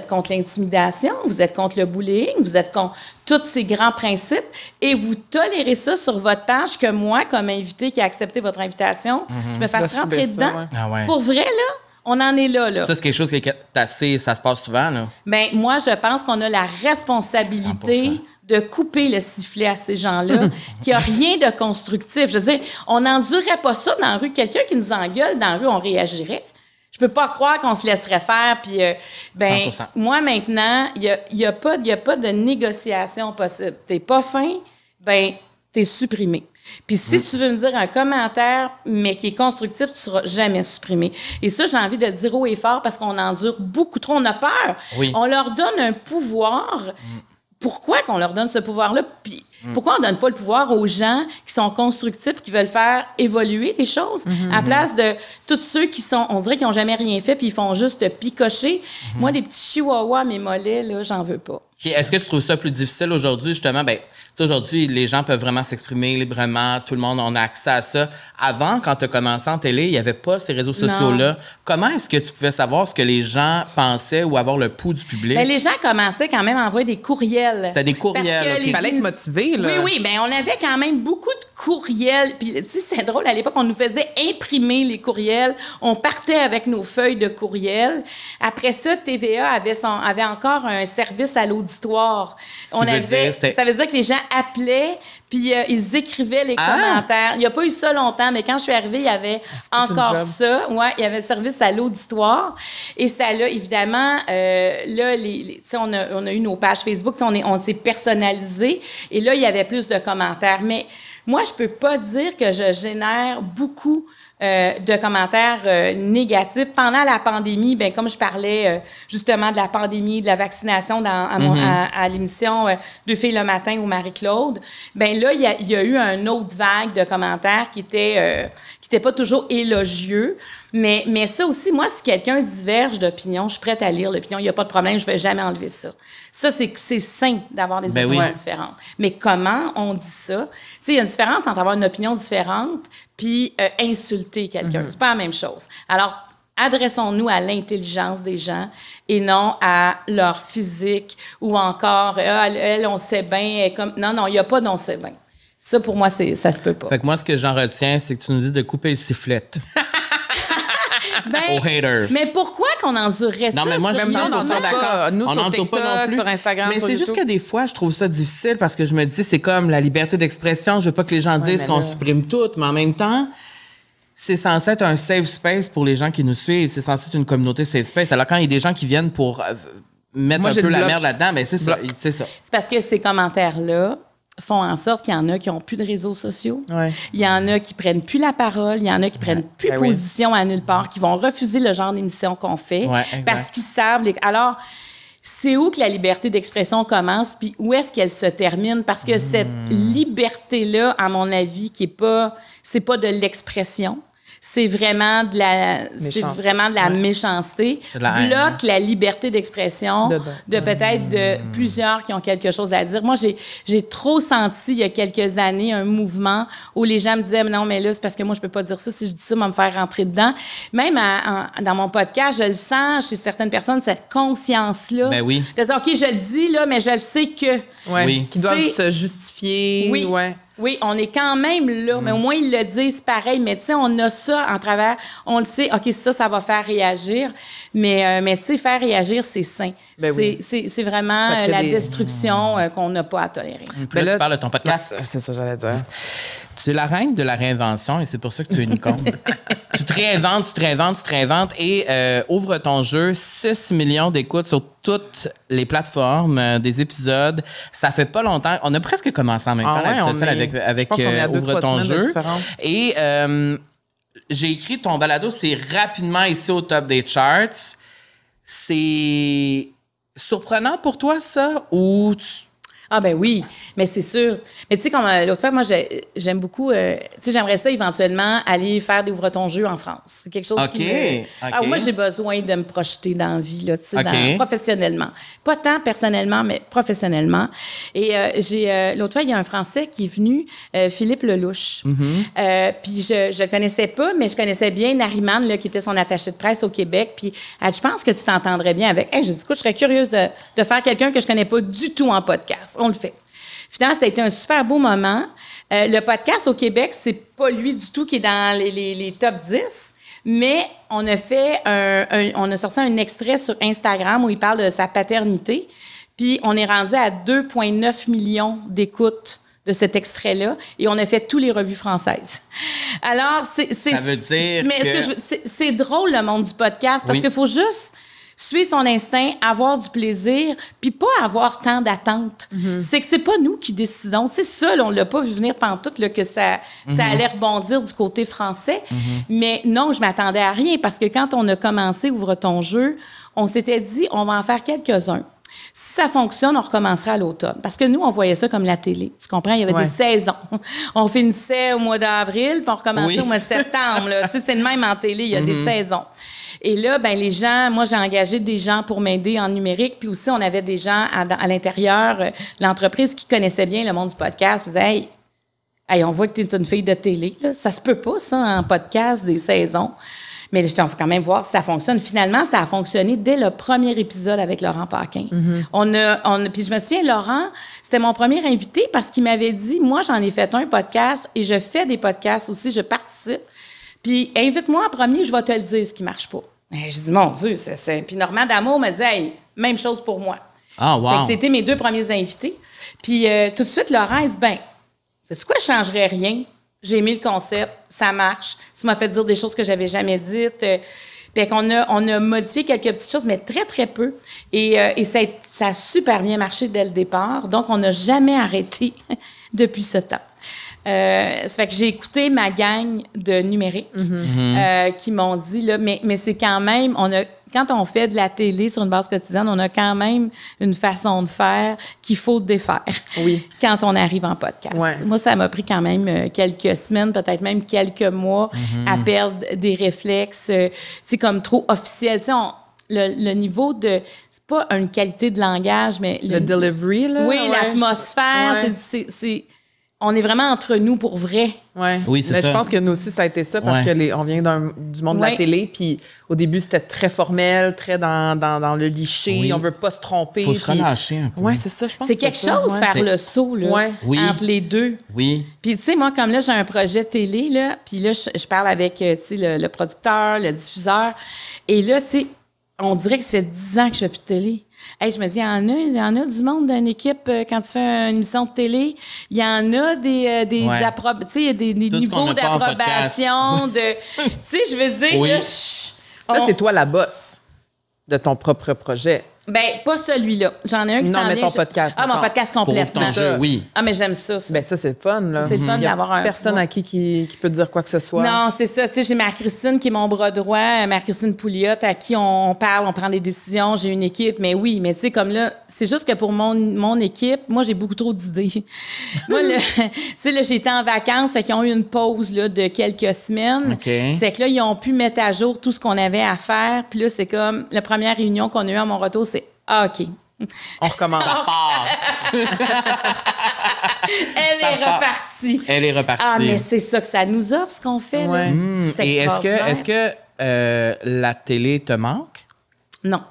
contre l'intimidation, vous êtes contre le bullying, vous êtes contre tous ces grands principes et vous tolérez ça sur votre page que moi, comme invité qui a accepté votre invitation, je me fasse rentrer dedans? Ça, Ah ouais. Pour vrai, là? On en est là. Ça, c'est quelque chose qui est assez... Ça se passe souvent, là? Bien, moi, je pense qu'on a la responsabilité 100%. De couper le sifflet à ces gens-là, qu'il n'y a rien de constructif. Je veux dire, on n'endurerait pas ça dans la rue. Quelqu'un qui nous engueule dans la rue, on réagirait. Je Je peux pas croire qu'on se laisserait faire. Puis, 100%. moi, maintenant, il y a pas de négociation possible. T'es pas fin, t'es supprimé. Puis si tu veux me dire un commentaire, mais qui est constructif, tu seras jamais supprimé. Et ça, j'ai envie de dire haut et fort parce qu'on endure beaucoup trop. On a peur. Oui. On leur donne un pouvoir. Pourquoi qu'on leur donne ce pouvoir-là? Puis pourquoi on ne donne pas le pouvoir aux gens qui sont constructifs, qui veulent faire évoluer les choses, à place de tous ceux qui sont, on dirait qu'ils n'ont jamais rien fait, puis ils font juste picocher. Moi, les petits chihuahuas, mes mollets, là, j'en veux pas. Puis est-ce que tu trouves ça plus difficile aujourd'hui, justement? Aujourd'hui, les gens peuvent vraiment s'exprimer librement, tout le monde on a accès à ça. Avant, quand tu as commencé en télé, il n'y avait pas ces réseaux sociaux-là. Comment est-ce que tu pouvais savoir ce que les gens pensaient ou avoir le pouls du public? Les gens commençaient quand même à envoyer des courriels. C'était des courriels. Il fallait être motivé, là. Oui, on avait quand même beaucoup de courriels. Puis, tu sais, c'est drôle, à l'époque, on nous faisait imprimer les courriels. On partait avec nos feuilles de courriels. Après ça, TVA avait encore un service à l'auditoire. Ça veut dire que les gens appelaient, puis ils écrivaient les commentaires. Il n'y a pas eu ça longtemps, mais quand je suis arrivée, il y avait encore ça. Ouais, il y avait le service à l'auditoire. Et ça, là, évidemment, on a eu nos pages Facebook, on s'est personnalisé. Et là, il y avait plus de commentaires. Mais moi, je peux pas dire que je génère beaucoup de commentaires négatifs. Pendant la pandémie, comme je parlais justement de la pandémie, de la vaccination à l'émission Deux filles le matin ou Marie-Claude, là, il y a eu une autre vague de commentaires qui était pas toujours élogieux. Mais ça aussi, moi, si quelqu'un diverge d'opinion, je suis prête à lire l'opinion. Il n'y a pas de problème, je ne vais jamais enlever ça. Ça, c'est sain d'avoir des opinions différentes. Mais comment on dit ça? Tu sais, il y a une différence entre avoir une opinion différente puis insulter quelqu'un. C'est pas la même chose. Alors, adressons-nous à l'intelligence des gens et non à leur physique ou encore, elle, on sait bien. Non, il n'y a pas d'on sait bien. Ça, pour moi, ça se peut pas. Fait que moi, ce que j'en retiens, c'est que tu nous dis de couper le sifflet. Aux haters. Mais pourquoi qu'on endurerait ça? Non, mais moi, je suis d'accord. Nous, sur TikTok, pas non plus. sur Instagram, mais sur c'est YouTube. juste que des fois, je trouve ça difficile parce que je me dis, c'est comme la liberté d'expression. Je veux pas que les gens disent qu'on supprime tout, mais en même temps, c'est censé être un safe space pour les gens qui nous suivent. C'est censé être une communauté safe space. Alors, quand il y a des gens qui viennent pour mettre un peu la merde là-dedans, c'est ça. C'est parce que ces commentaires-là font en sorte qu'il y en a qui n'ont plus de réseaux sociaux. Ouais. Il y en a qui prennent plus la parole. Il y en a qui prennent plus position à nulle part, qui vont refuser le genre d'émission qu'on fait parce qu'ils savent... Alors, c'est où que la liberté d'expression commence puis où est-ce qu'elle se termine? Parce que cette liberté-là, à mon avis, c'est pas de l'expression. C'est vraiment de la méchanceté. Bloque la liberté d'expression de peut-être de plusieurs qui ont quelque chose à dire. Moi, j'ai trop senti il y a quelques années un mouvement où les gens me disaient non, mais là, c'est parce que moi, je peux pas dire ça. Si je dis ça, on va me faire rentrer dedans. Même dans mon podcast, je le sens chez certaines personnes, cette conscience-là. Ben oui. De dire, OK, je le dis, là, mais je le sais que. Qui doivent se justifier. Oui. Oui, on est quand même là, mais au moins ils le disent pareil. Mais tu sais, on a ça en travers, on le sait, OK, ça va faire réagir. Mais tu sais, faire réagir, c'est sain. C'est vraiment la destruction qu'on n'a pas à tolérer. Puis là, tu parles de ton podcast. C'est ça, j'allais dire. Tu es la reine de la réinvention et c'est pour ça que tu es une icône. Tu te réinventes et ouvre ton jeu. 6 millions d'écoutes sur toutes les plateformes des épisodes. Ça fait pas longtemps. On a presque commencé en même temps avec Ouvre ton jeu. Et j'ai écrit ton balado, c'est rapidement ici au top des charts. C'est surprenant pour toi, ça? Ou Ah ben oui, mais c'est sûr. Mais tu sais, comme l'autre fois, moi, j'aime beaucoup... tu sais, j'aimerais ça éventuellement aller faire des Ouvre ton jeu en France. C'est quelque chose qui me... Ah, moi, j'ai besoin de me projeter dans la vie, là, tu sais, professionnellement. Pas tant personnellement, mais professionnellement. Et l'autre fois, il y a un Français qui est venu, Philippe Lelouch. Puis je connaissais pas, mais je connaissais bien Nariman, là, qui était son attaché de presse au Québec. Puis elle dit, je pense que tu t'entendrais bien avec... Hey, je dis, écoute, je serais curieuse de faire quelqu'un que je connais pas du tout en podcast. On le fait. Finalement, ça a été un super beau moment. Le podcast au Québec, c'est pas lui du tout qui est dans les top 10, mais on a sorti un extrait sur Instagram où il parle de sa paternité, puis on est rendu à 2,9 millions d'écoutes de cet extrait-là et on a fait tous les revues françaises. Alors, ça veut dire c'est drôle, le monde du podcast, parce qu'il faut juste suivre son instinct, avoir du plaisir, puis pas avoir tant d'attentes. C'est que c'est pas nous qui décidons. C'est ça, là, on l'a pas vu venir pantoute, là, que ça allait rebondir du côté français. Mais non, je m'attendais à rien, parce que quand on a commencé Ouvre ton jeu, on s'était dit, on va en faire quelques-uns. Si ça fonctionne, on recommencera à l'automne. Parce que nous, on voyait ça comme la télé. Tu comprends? Il y avait des saisons. On finissait au mois d'avril, puis on recommençait au mois de septembre. Tu sais, c'est le même en télé, il y a des saisons. Et là, ben les gens, moi, j'ai engagé des gens pour m'aider en numérique, puis aussi, on avait des gens à l'intérieur de l'entreprise qui connaissaient bien le monde du podcast. Ils disaient, hey, on voit que tu es une fille de télé. Là. Ça se peut pas, ça, en podcast, des saisons. Mais là, il faut quand même voir si ça fonctionne. Finalement, ça a fonctionné dès le premier épisode avec Laurent Paquin. Puis je me souviens, Laurent, c'était mon premier invité parce qu'il m'avait dit, moi, j'en ai fait un podcast et je fais des podcasts aussi, je participe. Puis invite-moi en premier, je vais te le dire ce qui marche pas. Et je dis, mon Dieu, c'est... Puis Normand D'Amour me dit, hey, même chose pour moi. Ah, wow. C'était mes 2 premiers invités. Puis tout de suite, Laurent, il dit, ben, sais-tu quoi, je changerais rien. J'ai aimé le concept, ça marche. Ça m'a fait dire des choses que j'avais jamais dites. Puis on a modifié quelques petites choses, mais très, très peu. Et ça a super bien marché dès le départ. Donc, on n'a jamais arrêté depuis ce temps. Ça fait que j'ai écouté ma gang de numérique qui m'ont dit, là, mais c'est quand même, quand on fait de la télé sur une base quotidienne, on a quand même une façon de faire qu'il faut défaire quand on arrive en podcast. Ouais. Moi, ça m'a pris quand même quelques semaines, peut-être même quelques mois à perdre des réflexes, tu sais, comme trop officiels. Tu sais, le niveau de... C'est pas une qualité de langage, mais... Le delivery, là. Oui, l'atmosphère, c'est on est vraiment entre nous pour vrai. Ouais. Oui, c'est mais ça. Je pense que nous aussi, ça a été ça parce que on vient du monde de la télé. Puis au début, c'était très formel, très dans le liché. Oui. On veut pas se tromper. Il faut se relâcher un peu. Oui, c'est ça, je pense. C'est quelque chose, faire le saut là, entre les deux. Oui. Puis, tu sais, moi, comme là, j'ai un projet télé, là, puis là, je parle avec, tu sais, le producteur, le diffuseur. Et là, tu sais, on dirait que ça fait 10 ans que je fais plus de télé. Hey, je me dis, il y en a du monde d'une équipe, quand tu fais une émission de télé, il y en a des niveaux d'approbation, tu sais, je veux dire... Oui. Là, c'est toi la boss de ton propre projet. Ben, pas celui-là. J'en ai un qui s'en vient. Non, mais ton podcast. Ah, mon podcast complètement. Pour ton jeu, oui. Ah, mais j'aime ça. Ben, ça, c'est le fun, là. C'est le fun d'avoir un... personne à qui peut dire quoi que ce soit. Non, c'est ça. Tu sais, j'ai Marie-Christine qui est mon bras droit, Marie-Christine Pouliot, à qui on parle, on prend des décisions. J'ai une équipe, mais oui. Mais tu sais, comme là, c'est juste que pour mon équipe, moi, j'ai beaucoup trop d'idées. Moi, tu sais, là, j'étais en vacances, fait qu'ils ont eu une pause, là, de quelques semaines. Okay. C'est que là, ils ont pu mettre à jour tout ce qu'on avait à faire. Puis là, c'est comme la première réunion qu'on a eue à mon retour, c'est OK. On recommence. Ça Elle est repartie. Ah, mais c'est ça que ça nous offre, ce qu'on fait. Ouais. Là. Et est-ce que la télé te manque? Non.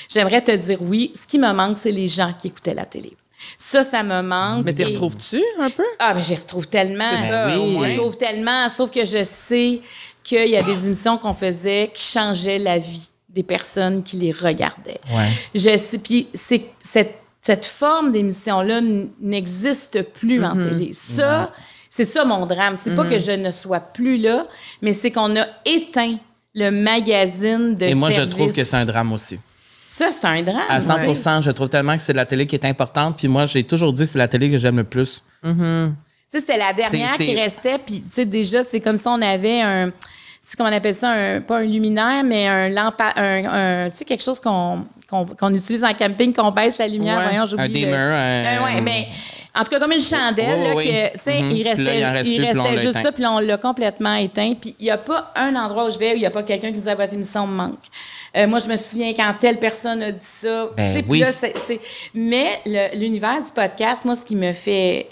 J'aimerais te dire oui. Ce qui me manque, c'est les gens qui écoutaient la télé. Ça me manque. Mais t'y retrouves-tu un peu? Ah, mais j'y retrouve tellement. C'est ça, oui. J'y retrouve tellement, sauf que je sais qu'il y a des émissions qu'on faisait qui changeaient la vie des personnes qui les regardaient. Ouais. Je sais, puis cette forme d'émission-là n'existe plus en télé. Ça, c'est ça mon drame. C'est pas que je ne sois plus là, mais c'est qu'on a éteint le magazine de Et moi, service. je trouve que c'est un drame aussi. Ça, c'est un drame. À 100 je trouve tellement que c'est la télé qui est importante. Puis moi, j'ai toujours dit que c'est la télé que j'aime le plus. Tu sais, c'était la dernière qui restait. Puis, tu sais, déjà, c'est comme si on avait un... C'est comment on appelle ça, pas un luminaire, mais tu sais, quelque chose qu'on utilise en camping, qu'on baisse la lumière. Ouais. Voyons, j'oublie. Un dimmer. Oui, mais en tout cas, comme une chandelle, que, tu sais, il restait juste ça, puis on l'a complètement éteint. Puis il n'y a pas un endroit où je vais où il n'y a pas quelqu'un qui me dit « votre émission me manque ». Moi, je me souviens quand telle personne a dit ça. Oui. Là, mais l'univers du podcast, moi, ce qui me fait...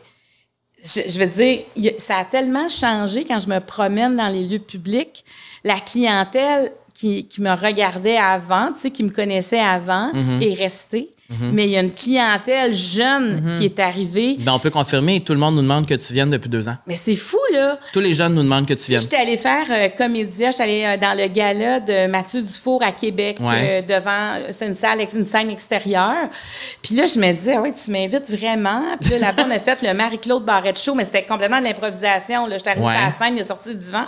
Je veux dire, ça a tellement changé quand je me promène dans les lieux publics. La clientèle qui me regardait avant, tu sais, qui me connaissait avant, est restée. mais il y a une clientèle jeune qui est arrivée. Ben, on peut confirmer, tout le monde nous demande que tu viennes depuis 2 ans. Mais c'est fou, là. Tous les jeunes nous demandent que tu viennes. J'étais allée faire Comédia, j'étais allée dans le gala de Mathieu Dufour à Québec, devant, c'est une scène extérieure. Puis là, je me disais, oui, tu m'invites vraiment. Puis là-bas, on a fait le Marie-Claude Barrette Show, mais c'était complètement de l'improvisation. J'étais arrivée à la scène, il est sorti du divan.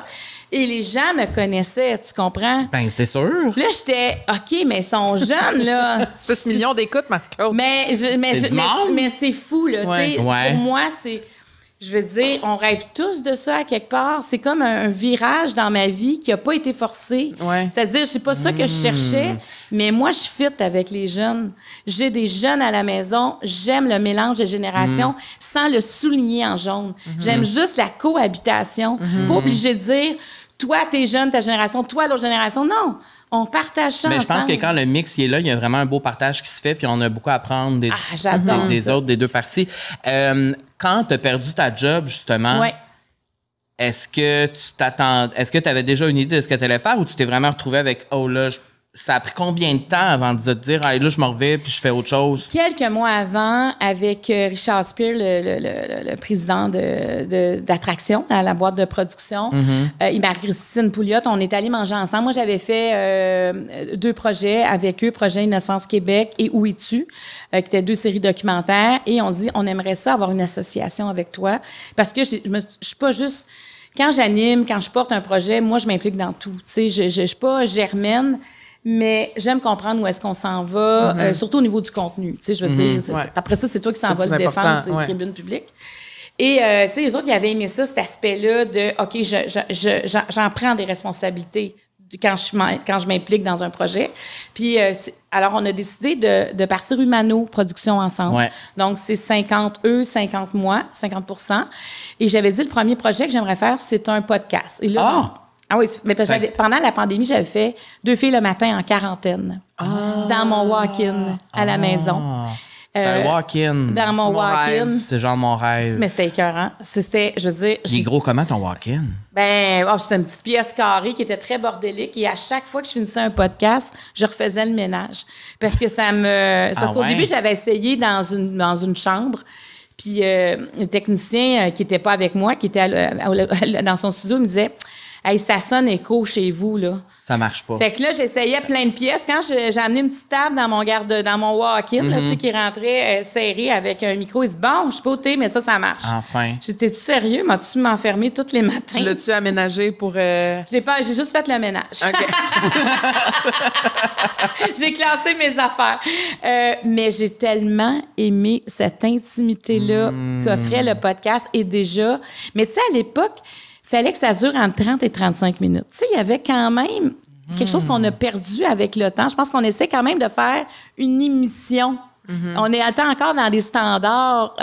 Et les gens me connaissaient, tu comprends? Ben, c'est sûr. Là, j'étais, OK, mais ils sont jeunes, là. 6 millions d'écoutes, Marc-Claude. Mais c'est fou, là. Ouais. Pour moi, c'est... Je veux dire, on rêve tous de ça à quelque part. C'est comme un virage dans ma vie qui n'a pas été forcé. Ouais. C'est-à-dire, c'est pas ça que je cherchais, mais moi, je fit avec les jeunes. J'ai des jeunes à la maison. J'aime le mélange de générations sans le souligner en jaune. J'aime juste la cohabitation. Pas obligé de dire, toi, t'es jeune, ta génération, toi, l'autre génération. Non. On partage ça Mais ensemble. je pense que quand le mix est là, il y a vraiment un beau partage qui se fait, puis on a beaucoup à apprendre des autres, des deux parties. Quand tu as perdu ta job, justement, est-ce que tu avais déjà une idée de ce que tu allais faire ou tu t'es vraiment retrouvé avec, oh là, ça a pris combien de temps avant de te dire, ah, là, je me reviens puis je fais autre chose? Quelques mois avant, avec Richard Spear, le président d'Attraction, à la boîte de production, et Marie-Christine Pouliot, on est allés manger ensemble. Moi, j'avais fait 2 projets avec eux, Projet Innocence Québec et Où es-tu, qui étaient 2 séries documentaires. Et on dit, on aimerait ça avoir une association avec toi. Parce que je suis pas juste... Quand j'anime, quand je porte un projet, moi, je m'implique dans tout. Tu sais, je suis pas germaine, mais j'aime comprendre où est-ce qu'on s'en va, surtout au niveau du contenu. Tu sais, je veux dire, après ça, c'est toi qui s'en vas le défendre, c'est les tribunes publiques. Et, tu sais, les autres, ils avaient aimé ça, cet aspect-là de, OK, j'en prends des responsabilités quand je m'implique dans un projet. Puis, alors, on a décidé de partir Humano Production ensemble. Ouais. Donc, c'est 50 eux, 50 moi, 50%. Et j'avais dit, le premier projet que j'aimerais faire, c'est un podcast. Et là, ah oui, mais parce que pendant la pandémie, j'avais fait 2 filles le matin en quarantaine dans mon walk-in à la maison. T'as un walk-in. Dans mon walk-in. C'est genre mon rêve. Mais c'était écœurant. C'était, je veux dire... Il est gros comment ton walk-in? Ben, c'était une petite pièce carrée qui était très bordélique. Et à chaque fois que je finissais un podcast, je refaisais le ménage. Parce que ça me... Parce qu'au début, j'avais essayé dans une chambre. Puis le technicien qui n'était pas avec moi, qui était dans son studio, me disait... Hey, ça sonne écho chez vous, là. Ça marche pas. Fait que là, j'essayais plein de pièces. Quand j'ai amené une petite table dans mon walk-in, là, tu sais, qui rentrait serré avec un micro, il dit, bon, je suis pas au thé, mais ça marche. Enfin. J'étais-tu sérieux? M'as-tu m'enfermer tous les matins? Tu l'as-tu aménagé pour... J'ai juste fait le ménage. OK. J'ai classé mes affaires. Mais j'ai tellement aimé cette intimité-là qu'offrait le podcast. Et déjà... Mais tu sais, à l'époque... fallait que ça dure entre 30 et 35 minutes. Tu sais, il y avait quand même quelque chose qu'on a perdu avec le temps. Je pense qu'on essaie quand même de faire une émission. On est encore dans des standards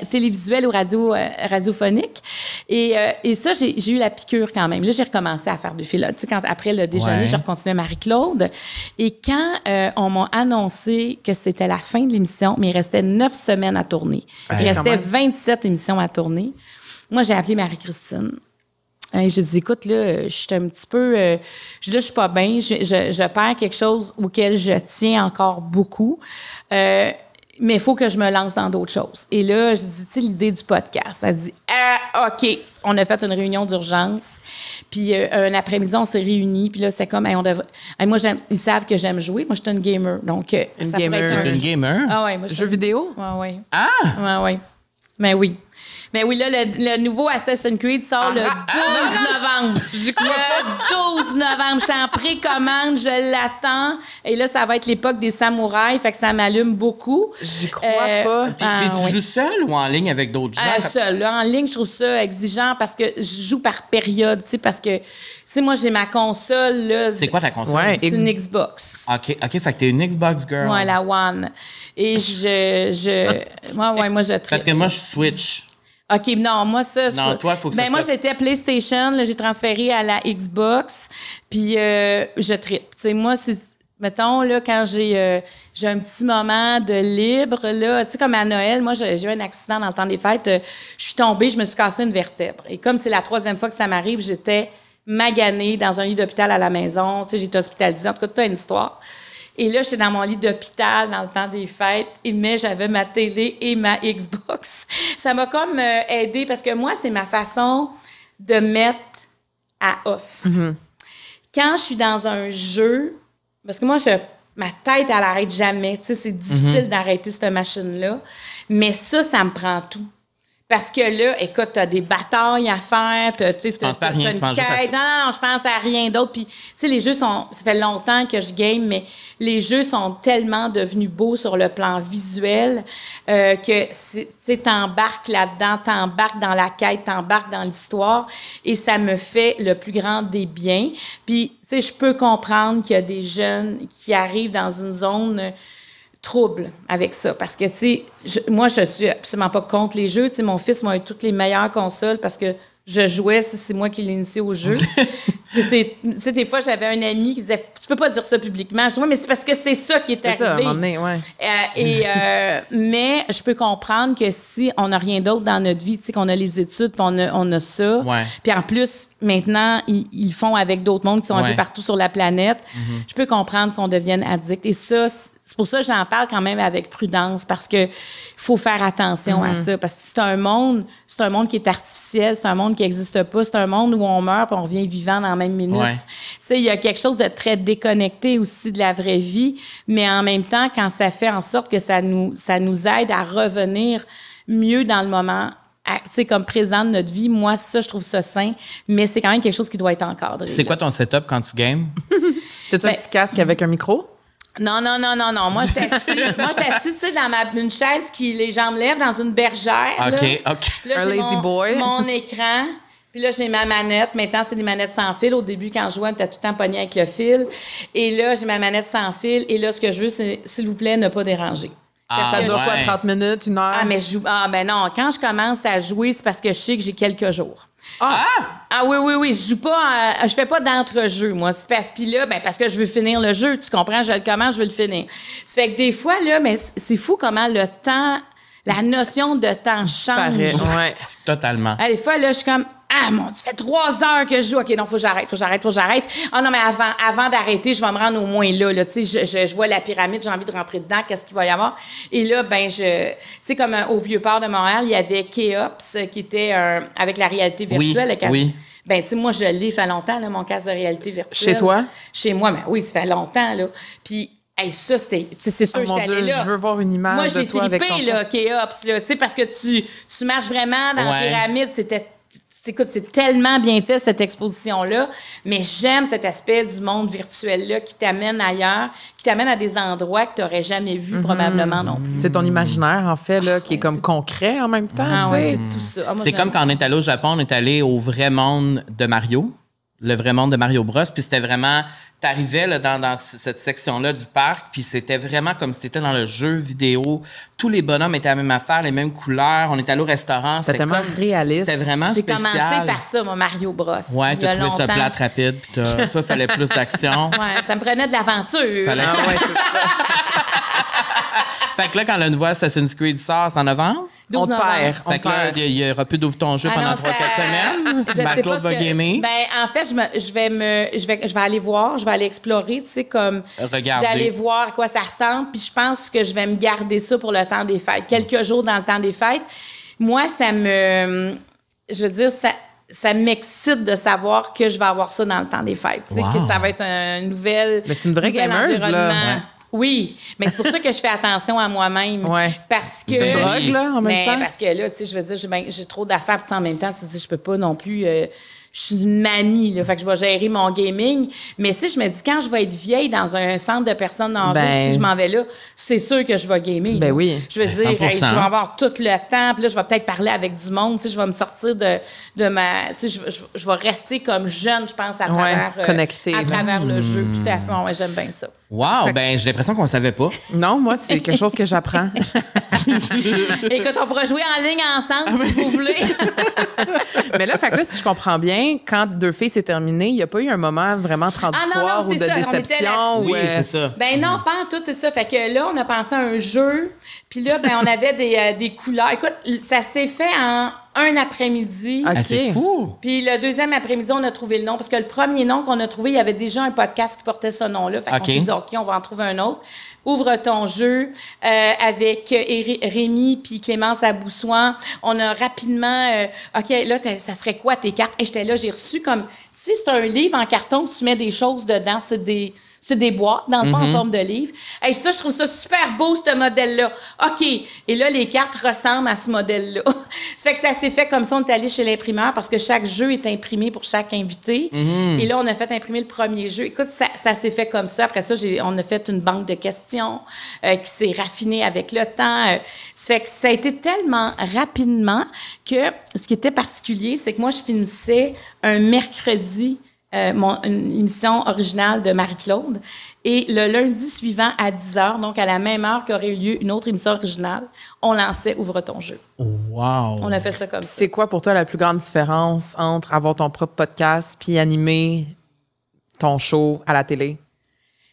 télévisuels ou radiophoniques. Et ça, j'ai eu la piqûre quand même. Là, j'ai recommencé à faire du fil. Tu sais, après le déjeuner, j'ai recontinué Marie-Claude. Et quand on m'a annoncé que c'était la fin de l'émission, mais il restait 9 semaines à tourner. Il restait 27 émissions à tourner. Moi, j'ai appelé Marie-Christine. J'ai dit, écoute, là, je suis un petit peu... là, je suis pas bien. Je perds quelque chose auquel je tiens encore beaucoup. Mais il faut que je me lance dans d'autres choses. Et là, je dis, tu sais, l'idée du podcast. Elle dit, OK. On a fait une réunion d'urgence. Puis un après-midi, on s'est réunis. Puis là, c'est comme, moi, ils savent que j'aime jouer. Moi, je suis une gamer. Donc, une gamer. T'es une gamer? Ah ouais. Moi, jeu vidéo? Oui. Ah! Oui. Mais oui. Mais oui, là, le nouveau Assassin's Creed sort le 12 novembre. Le 12 novembre. J'étais en précommande, je l'attends. Et là, ça va être l'époque des samouraïs, fait que ça m'allume beaucoup. J'y crois pas. Puis tu joues seul ou en ligne avec d'autres gens? Seul. En ligne, je trouve ça exigeant parce que je joue par période, tu sais, parce que, tu sais, moi, j'ai ma console, là. C'est quoi ta console? Ouais, c'est une Xbox. OK, fait que t'es une Xbox girl. Ouais, la One. Et moi, je traite. Parce que moi, je Switch. OK, non, moi, ça... Non, toi, il faut que ça moi, j'étais PlayStation, là, j'ai transféré à la Xbox, puis je trippe. Tu sais, moi, mettons, là, quand j'ai un petit moment de libre, là, tu sais, comme à Noël, moi, j'ai eu un accident dans le temps des fêtes, je suis tombée, je me suis cassé une vertèbre. Et comme c'est la 3e fois que ça m'arrive, j'étais maganée dans un lit d'hôpital à la maison, tu sais, j'ai été hospitalisée. En tout cas, toute une histoire. Et là, j'étais dans mon lit d'hôpital dans le temps des fêtes, mais j'avais ma télé et ma Xbox. Ça m'a comme aidée parce que moi, c'est ma façon de mettre à off. Quand je suis dans un jeu, parce que moi, ma tête, elle n'arrête jamais. Tu sais, c'est difficile d'arrêter cette machine-là. Mais ça me prend tout. Parce que là, écoute, t'as des batailles à faire, t'as une quête. Non, je pense à rien d'autre. Puis, tu sais, les jeux ça fait longtemps que je game, mais les jeux sont tellement devenus beaux sur le plan visuel que, t'embarques là-dedans, t'embarques dans la quête, t'embarques dans l'histoire, et ça me fait le plus grand des biens. Puis, tu sais, je peux comprendre qu'il y a des jeunes qui arrivent dans une zone trouble avec ça. Parce que, tu sais, moi, je suis absolument pas contre les jeux. Tu sais, mon fils m'a eu toutes les meilleures consoles parce que je jouais, c'est moi qui l'ai initié au jeu. Tu sais, des fois, j'avais un ami qui disait « Tu peux pas dire ça publiquement. » Je dis « Oui, mais c'est parce que c'est ça qui est arrivé. » ça, à un moment donné, ouais. Mais je peux comprendre que si on n'a rien d'autre dans notre vie, tu sais, qu'on a les études, puis on a ça, puis en plus, maintenant, ils font avec d'autres mondes qui sont un peu partout sur la planète, je peux comprendre qu'on devienne addict. Et ça, c'est pour ça que j'en parle quand même avec prudence, parce que faut faire attention à ça, parce que c'est un monde qui est artificiel, c'est un monde qui n'existe pas, c'est un monde où on meurt puis on revient vivant dans la même minute. Tu sais, il y a quelque chose de très déconnecté aussi de la vraie vie, mais en même temps, quand ça fait en sorte que ça nous aide à revenir mieux dans le moment, tu sais, comme présent de notre vie, moi, ça, je trouve ça sain, mais c'est quand même quelque chose qui doit être encadré. C'est quoi ton setup quand tu games? T'as-tu un petit casque avec un micro? Non. Moi, j'étais assise, tu sais, dans une chaise qui les jambes lèvent dans une bergère. OK. Là, un lazy boy. Mon écran. Puis là, j'ai ma manette. Maintenant, c'est des manettes sans fil. Au début, quand je jouais, t'as tout le temps pogné avec le fil. Et là, j'ai ma manette sans fil. Et là, ce que je veux, c'est, s'il vous plaît, ne pas déranger. Ça dure quoi, 30 minutes, 1 heure? Ben non. Quand je commence à jouer, c'est parce que je sais que j'ai quelques jours. Oui. Je joue pas, je fais pas d'entrejeu, moi. Puis là, parce que je veux finir le jeu. Tu comprends? Je le commence, je veux le finir. Ça fait que des fois, là, mais c'est fou comment le temps, la notion de temps change. Ouais. Totalement. Des fois, là, je suis comme, mon Dieu, ça fait 3 heures que je joue. OK, non, faut que j'arrête. Ah non, mais avant d'arrêter, je vais me rendre au moins là. Tu sais, je vois la pyramide, j'ai envie de rentrer dedans, qu'est-ce qu'il va y avoir? Et là, tu sais, comme au Vieux-Port de Montréal, il y avait Keops, qui était avec la réalité virtuelle. Oui. Tu sais, moi, je l'ai fait longtemps, là, mon casque de réalité virtuelle. Chez toi? Chez moi, mais oui, ça fait longtemps, là. Puis, ça, c'est sûr que j'étais allée là. Je veux voir une image de toi avec ton Moi, j'ai trippé, là, Keops, là, tu sais, parce que tu marches vraiment dans la pyramide, Écoute, c'est tellement bien fait, cette exposition-là, mais j'aime cet aspect du monde virtuel-là qui t'amène ailleurs, qui t'amène à des endroits que tu n'aurais jamais vus probablement non plus. C'est ton imaginaire, en fait, là, qui est comme concret en même temps. C'est tout ça. C'est comme quand on est allé au Japon, on est allé au vrai monde de Mario, le vrai monde de Mario Bros, puis c'était vraiment... T'arrivais là, dans cette section-là du parc, puis c'était vraiment comme si t'étais dans le jeu vidéo. Tous les bonhommes étaient la même affaire, les mêmes couleurs. On était allé au restaurant. C'était tellement réaliste. C'était vraiment J'ai spécial. J'ai commencé par ça, mon Mario Bros. Ouais, t'as trouvé ça plate rapide, puis toi, il fallait plus d'action. Ouais, ça me prenait de l'aventure. C'est ça. Fait que là, quand le nouveau Assassin's Creed sort, c'est en novembre? On perd. Fait que là, il n'y aura plus d'ouvre ton jeu pendant 3-4 semaines. Marc-Claude va gamer. En fait, je vais aller voir, je vais aller explorer, tu sais, comme d'aller voir à quoi ça ressemble. Puis je pense que je vais me garder ça pour le temps des fêtes. Quelques jours dans le temps des fêtes. Moi, ça m'excite de savoir que je vais avoir ça dans le temps des fêtes. Tu sais, que ça va être un nouvel. Mais c'est une vraie gameuse, là. Ouais. Oui, mais c'est pour ça que je fais attention à moi-même. Parce que. C'est une drogue, là, en même temps. Parce que là, tu sais, je veux dire, j'ai trop d'affaires, puis en même temps, tu te dis, je peux pas non plus. Je suis une mamie, là. Fait que je vais gérer mon gaming. Mais si je me dis, quand je vais être vieille dans un centre de personnes âgées, si je m'en vais là, c'est sûr que je vais gamer. Ben oui. Je veux dire, je vais avoir tout le temps. Puis là, je vais peut-être parler avec du monde. Tu sais, je vais me sortir de ma. Tu sais, je vais rester comme jeune, je pense, à travers. Connectée. À travers le jeu. Tout à fait. Ouais, j'aime bien ça. Wow! J'ai l'impression qu'on ne savait pas. Non, moi, c'est quelque chose que j'apprends. Écoute, on pourra jouer en ligne ensemble si vous voulez. Mais là, fait que là, si je comprends bien, quand Deux filles s'est terminé, il n'y a pas eu un moment vraiment transitoire ou de déception? Oui, c'est ça. Ben non, pas en tout, c'est ça. Fait que là, on a pensé à un jeu, puis là, on avait des couleurs. Écoute, ça s'est fait un après-midi. OK. Ah, c'est fou! Puis le deuxième après-midi, on a trouvé le nom. Parce que le premier nom qu'on a trouvé, il y avait déjà un podcast qui portait ce nom-là. Fait qu'on s'est dit, OK, on va en trouver un autre. Ouvre ton jeu avec Rémi puis Clémence Aboussoin. On a rapidement... OK, là, ça serait quoi tes cartes? Et j'étais là, j'ai reçu comme... Si c'est un livre en carton que tu mets des choses dedans, c'est des boîtes, dans le fond, en forme de livre. Hey, ça, je trouve ça super beau, ce modèle-là. OK. Et là, les cartes ressemblent à ce modèle-là. Ça fait que ça s'est fait comme ça. On est allé chez l'imprimeur parce que chaque jeu est imprimé pour chaque invité. Et là, on a fait imprimer le premier jeu. Écoute, ça s'est fait comme ça. Après ça, on a fait une banque de questions qui s'est raffinée avec le temps. Ça fait que ça a été tellement rapidement que ce qui était particulier, c'est que moi, je finissais un mercredi une émission originale de Marie-Claude. Et le lundi suivant, à 10h, donc à la même heure qu'aurait eu lieu une autre émission originale, on lançait Ouvre ton jeu. Wow! On a fait ça comme ça. C'est quoi pour toi la plus grande différence entre avoir ton propre podcast puis animer ton show à la télé?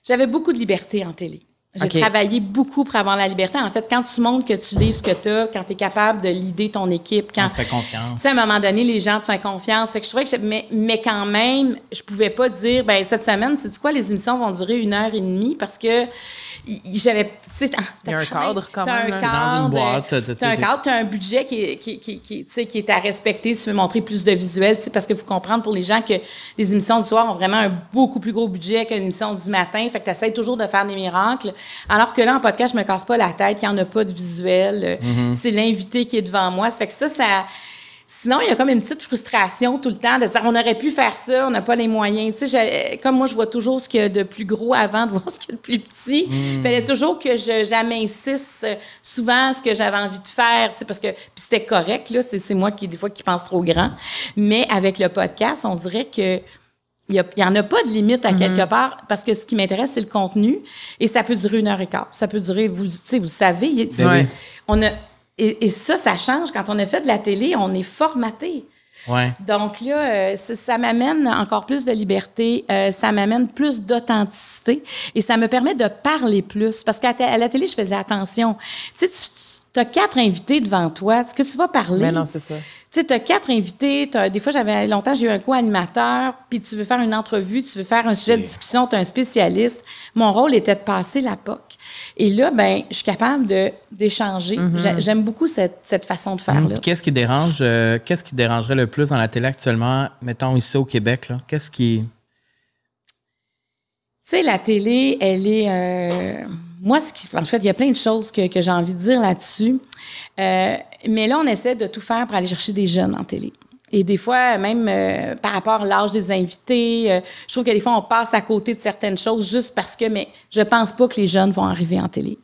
J'avais beaucoup de liberté en télé. J'ai travaillé beaucoup pour avoir la liberté. En fait, quand tu montres que tu livres ce que tu as, quand tu es capable de leader ton équipe, quand on te fait confiance. Tu sais, à un moment donné, les gens te font confiance. Fait que je trouvais que mais quand même, je pouvais pas dire, ben cette semaine, sais-tu quoi, les émissions vont durer 1h30 parce que j'avais, tu sais, il y a un cadre quand même. T'as un cadre, dans une boîte, t'as un cadre, t'as un budget qui est à respecter si tu veux montrer plus de visuels, tu sais, parce que faut comprendre pour les gens que les émissions du soir ont vraiment un beaucoup plus gros budget qu'une émission du matin. Fait que t'essaies toujours de faire des miracles. Alors que là, en podcast, je me casse pas la tête, il y en a pas de visuel. C'est l'invité qui est devant moi. Ça fait que ça. Sinon, il y a comme une petite frustration tout le temps de dire on aurait pu faire ça, on n'a pas les moyens. Tu sais, comme moi, je vois toujours ce qu'il y a de plus gros avant de voir ce qu'il y a de plus petit. Il fallait toujours que j'insiste souvent ce que j'avais envie de faire, tu sais, parce que puis c'était correct, là. C'est moi des fois qui pense trop grand. Mais avec le podcast, on dirait que il y en a pas de limite à quelque part parce que ce qui m'intéresse, c'est le contenu et ça peut durer 1h15. Ça peut durer, vous savez, on a... Et ça change. Quand on a fait de la télé, on est formaté. Ouais. Donc là, ça m'amène encore plus de liberté, ça m'amène plus d'authenticité et ça me permet de parler plus. Parce qu'à la télé, je faisais attention. Tu sais, tu as 4 invités devant toi. Est-ce que tu vas parler? Mais non, c'est ça. Tu sais, tu as 4 invités. Des fois, j'ai eu un co-animateur, puis tu veux faire une entrevue, tu veux faire un sujet de discussion, tu es un spécialiste. Mon rôle était de passer la POC. Et là, ben, je suis capable d'échanger. J'aime beaucoup cette façon de faire-là. Qu'est-ce qui dérangerait le plus dans la télé actuellement, mettons ici au Québec, là? Qu'est-ce qui... Tu sais, la télé, elle est... Moi, en fait, il y a plein de choses que j'ai envie de dire là-dessus. Mais là, on essaie de tout faire pour aller chercher des jeunes en télé. Et des fois, même par rapport à l'âge des invités, je trouve que des fois, on passe à côté de certaines choses juste parce que... Mais je pense pas que les jeunes vont arriver en télé.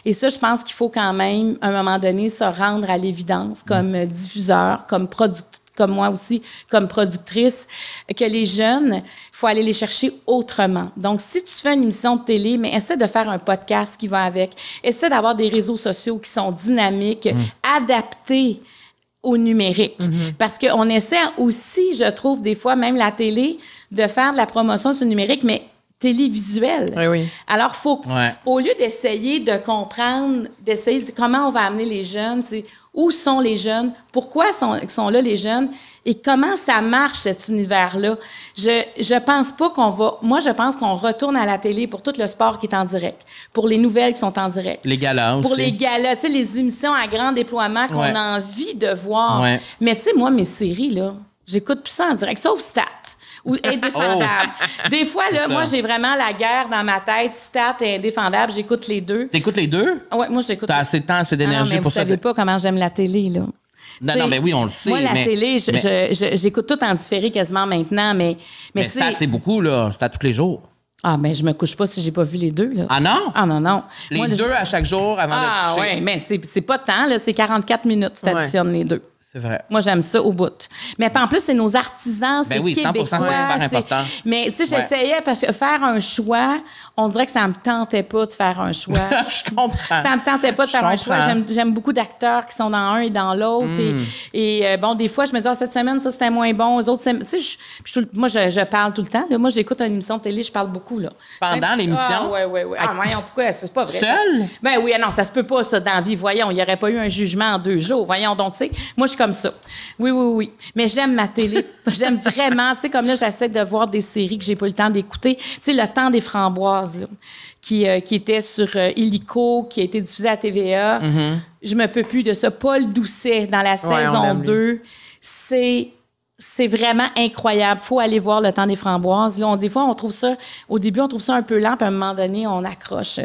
Et ça, je pense qu'il faut quand même, à un moment donné, se rendre à l'évidence comme diffuseur, comme producteur, comme moi aussi, comme productrice, que les jeunes, il faut aller les chercher autrement. Donc, si tu fais une émission de télé, mais essaie de faire un podcast qui va avec. Essaie d'avoir des réseaux sociaux qui sont dynamiques, adaptés au numérique. Parce qu'on essaie aussi, je trouve, des fois, même la télé, de faire de la promotion sur le numérique, mais télévisuel. Oui. Alors, faut, au lieu d'essayer de comprendre, d'essayer de comment on va amener les jeunes, c'est où sont les jeunes, pourquoi sont là les jeunes et comment ça marche cet univers-là. Je pense pas moi je pense qu'on retourne à la télé pour tout le sport qui est en direct, pour les nouvelles qui sont en direct. Les galas aussi. Pour les galas, tu sais, les émissions à grand déploiement qu'on a envie de voir. Ouais. Mais tu sais, moi, mes séries, là, j'écoute plus ça en direct, sauf Stat. Ou Indéfendable. Des fois, là, moi, j'ai vraiment la guerre dans ma tête. Stat et Indéfendable, j'écoute les deux. T'écoutes les deux? Oui, moi, j'écoute. T'as assez de temps, assez d'énergie pour ça. Vous savez pas comment j'aime la télé, là. Non, mais oui, on le sait. Moi, la télé, j'écoute tout en différé quasiment maintenant, mais Stat, c'est beaucoup, là. Stat tous les jours. Ah, mais je me couche pas si j'ai pas vu les deux, là. Ah non? Ah non. Les deux à chaque jour avant de te coucher. Ah oui, mais c'est pas de temps, là. C'est 44 minutes, tu t'additionnes les deux. C'est vrai. Moi, j'aime ça au bout. Mais en plus, c'est nos artisans, c'est oui, 100%, québécois. c'est super important. Mais tu sais, j'essayais parce que faire un choix, on dirait que ça me tentait pas de faire un choix. Je comprends. Ça me tentait pas de faire un choix. J'aime beaucoup d'acteurs qui sont dans un et dans l'autre. Et bon, des fois, je me dis, cette semaine, ça, c'était moins bon. Eux autres, tu sais, moi, je parle tout le temps. Là. Moi, j'écoute une émission de télé, je parle beaucoup. Là. Pendant l'émission? Oui. Ah, voyons, pourquoi? C'est pas vrai. Seul? Ben oui, non, ça se peut pas, ça, dans la vie. Voyons, il n'y aurait pas eu un jugement en 2 jours. Voyons, donc, tu sais, moi, je suis comme ça. Oui. Mais j'aime ma télé. J'aime vraiment. Tu sais, comme là, j'essaie de voir des séries que j'ai pas eu le temps d'écouter. Tu sais, Le Temps des framboises, là, qui était sur Illico, qui a été diffusé à TVA. Je me peux plus de ça. Paul Doucet, dans la saison 2, c'est vraiment incroyable. Faut aller voir Le Temps des framboises. Là, des fois, on trouve ça... Au début, on trouve ça un peu lent, puis à un moment donné, on accroche.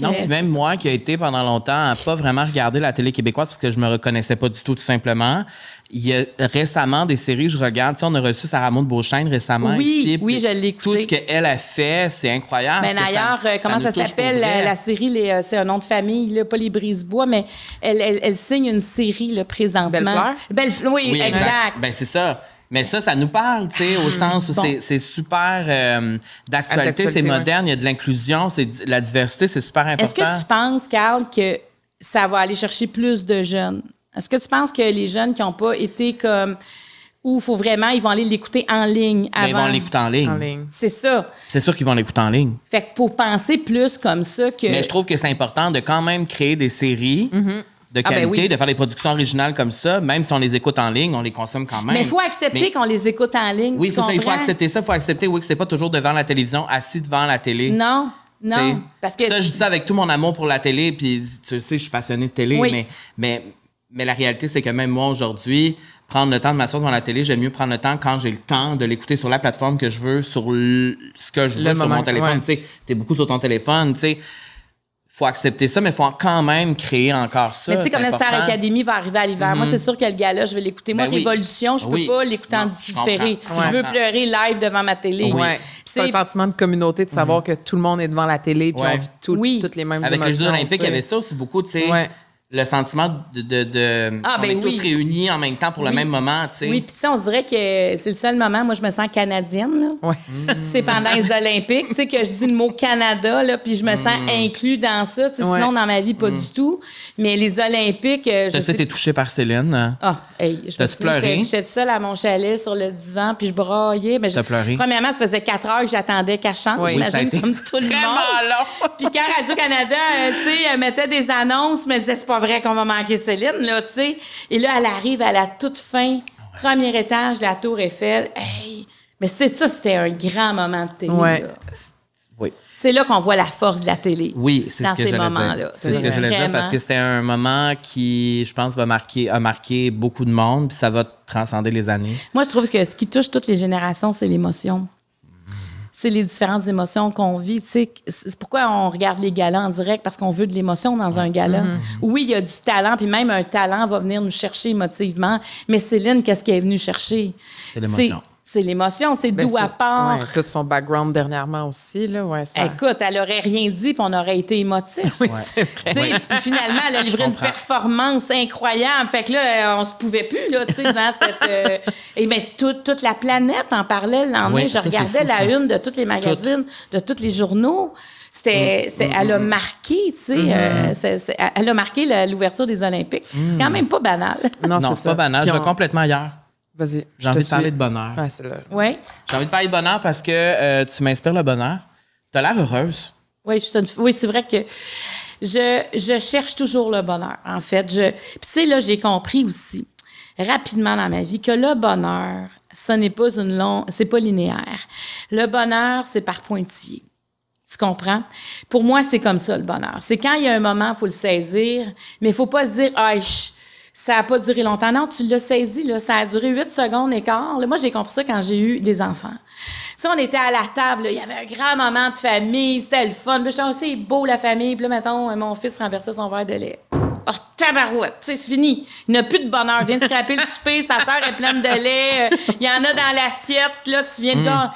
Non, puis même moi, qui a été pendant longtemps à pas vraiment regarder la télé québécoise parce que je me reconnaissais pas du tout simplement, il y a récemment des séries que je regarde. Tu sais, on a reçu Sarah Maud Beauchesne récemment ici. Oui, je l'ai écouté. Tout ce qu'elle a fait, c'est incroyable. Mais d'ailleurs, comment ça s'appelle, la série? C'est un nom de famille, là, pas les Brisebois, mais elle signe une série là, présentement. Bellefleur? Oui, exact. Ben c'est ça. Mais ça nous parle, tu sais, au sens où c'est super d'actualité, c'est moderne, il y a de l'inclusion, la diversité, c'est super important. Est-ce que tu penses, Carl, que ça va aller chercher plus de jeunes? Est-ce que tu penses que les jeunes qui n'ont pas été comme... Ou faut vraiment, ils vont aller l'écouter en ligne avant? Mais ils vont l'écouter en ligne. C'est ça. C'est sûr qu'ils vont l'écouter en ligne. Fait que pour penser plus comme ça que... Mais je trouve que c'est important de quand même créer des séries... de qualité, de faire des productions originales comme ça, même si on les écoute en ligne, on les consomme quand même. Mais il faut accepter qu'on les écoute en ligne. Oui, c'est ça, il faut accepter ça. Il faut accepter, que c'est pas toujours devant la télévision, assis devant la télé. Non, parce que... Ça, je dis ça avec tout mon amour pour la télé, puis tu sais, je suis passionnée de télé, mais la réalité, c'est que même moi, aujourd'hui, prendre le temps de m'asseoir devant la télé, j'aime mieux prendre le temps quand j'ai le temps de l'écouter sur la plateforme que je veux, sur ce que je veux sur mon téléphone. Tu sais, t'es beaucoup sur ton téléphone, tu sais. Faut accepter ça, mais il faut quand même créer encore ça. Mais tu sais, comme la Star Academy va arriver à l'hiver. Moi, c'est sûr que le gala, je vais l'écouter. Moi, Révolution, je peux pas l'écouter en différé. Je veux pleurer live devant ma télé. C'est un sentiment de communauté de savoir que tout le monde est devant la télé puis on vit toutes les mêmes émotions. Avec les Jeux olympiques, il y avait ça aussi beaucoup, tu sais. Le sentiment on est tous réunis en même temps pour le même moment, tu sais. Oui, puis tu sais, on dirait que c'est le seul moment, moi, je me sens canadienne, là. C'est pendant les Olympiques, tu sais, que je dis le mot Canada, là, puis je me sens inclus dans ça, tu sais, sinon, dans ma vie, pas du tout. Mais les Olympiques, je sais... T'es touchée par Céline? T'as-tu pleuré? J'étais seule à mon chalet sur le divan, puis je braillais. T'as pleuré? Premièrement, ça faisait 4 heures que j'attendais qu'elle chante, j'imagine, comme tout le monde. Long. Puis quand Radio-Canada, tu sais, elle mettait des annonces, mais disait, c'est pas vrai qu'on va manquer Céline, là, tu sais. Et là, elle arrive à la toute fin, premier étage de la Tour Eiffel. Hey! Mais c'était un grand moment de télé, là. Oui. C'est là qu'on voit la force de la télé. Oui, c'est dans ce que ces moments-là. C'est ce que je voulais dire parce que c'était un moment qui, je pense, a marqué beaucoup de monde, puis ça va transcender les années. Moi, je trouve que ce qui touche toutes les générations, c'est l'émotion. C'est les différentes émotions qu'on vit. Tu sais, c'est pourquoi on regarde les galas en direct, parce qu'on veut de l'émotion dans un gala. Oui, il y a du talent, puis même un talent va venir nous chercher émotivement. Mais Céline, qu'est-ce qu'elle est venue chercher? C'est l'émotion. C'est l'émotion, c'est d'où elle part. Tout son background dernièrement aussi. Là, Écoute, elle aurait rien dit, puis on aurait été émotif. Oui, c'est vrai. Puis finalement, elle a livré une performance incroyable. Fait que là, on se pouvait plus, là, tu sais, devant cette... Et bien, toute la planète en parlait le lendemain. Je regardais la une de tous les magazines, de tous les journaux. Elle a marqué, tu sais, elle a marqué l'ouverture des Olympiques. C'est quand même pas banal. Non, c'est pas banal. Je vais complètement ailleurs. Vas-y. J'ai envie de parler de bonheur. C'est là. Oui. J'ai envie de parler de bonheur parce que tu m'inspires le bonheur. Tu as l'air heureuse. Oui, c'est vrai que je cherche toujours le bonheur, en fait. Puis tu sais, là, j'ai compris aussi, rapidement dans ma vie, que le bonheur, ce n'est pas c'est pas linéaire. Le bonheur, c'est par pointillés. Tu comprends? Pour moi, c'est comme ça, le bonheur. C'est quand il y a un moment, il faut le saisir, mais il faut pas se dire « ça n'a pas duré longtemps. » Non, tu l'as saisi, là, ça a duré 8 secondes et quart. Là, moi, j'ai compris ça quand j'ai eu des enfants. Tu sais, on était à la table, là, il y avait un grand moment de famille, c'était le fun. Puis j'étais c'est beau, la famille. Puis là, mettons, mon fils renversait son verre de lait. Oh, tabarouette, tu sais, c'est fini. Il n'a plus de bonheur. Il vient de scraper le souper, sa sœur est pleine de lait. Il y en a dans l'assiette, là, tu viens de gagner.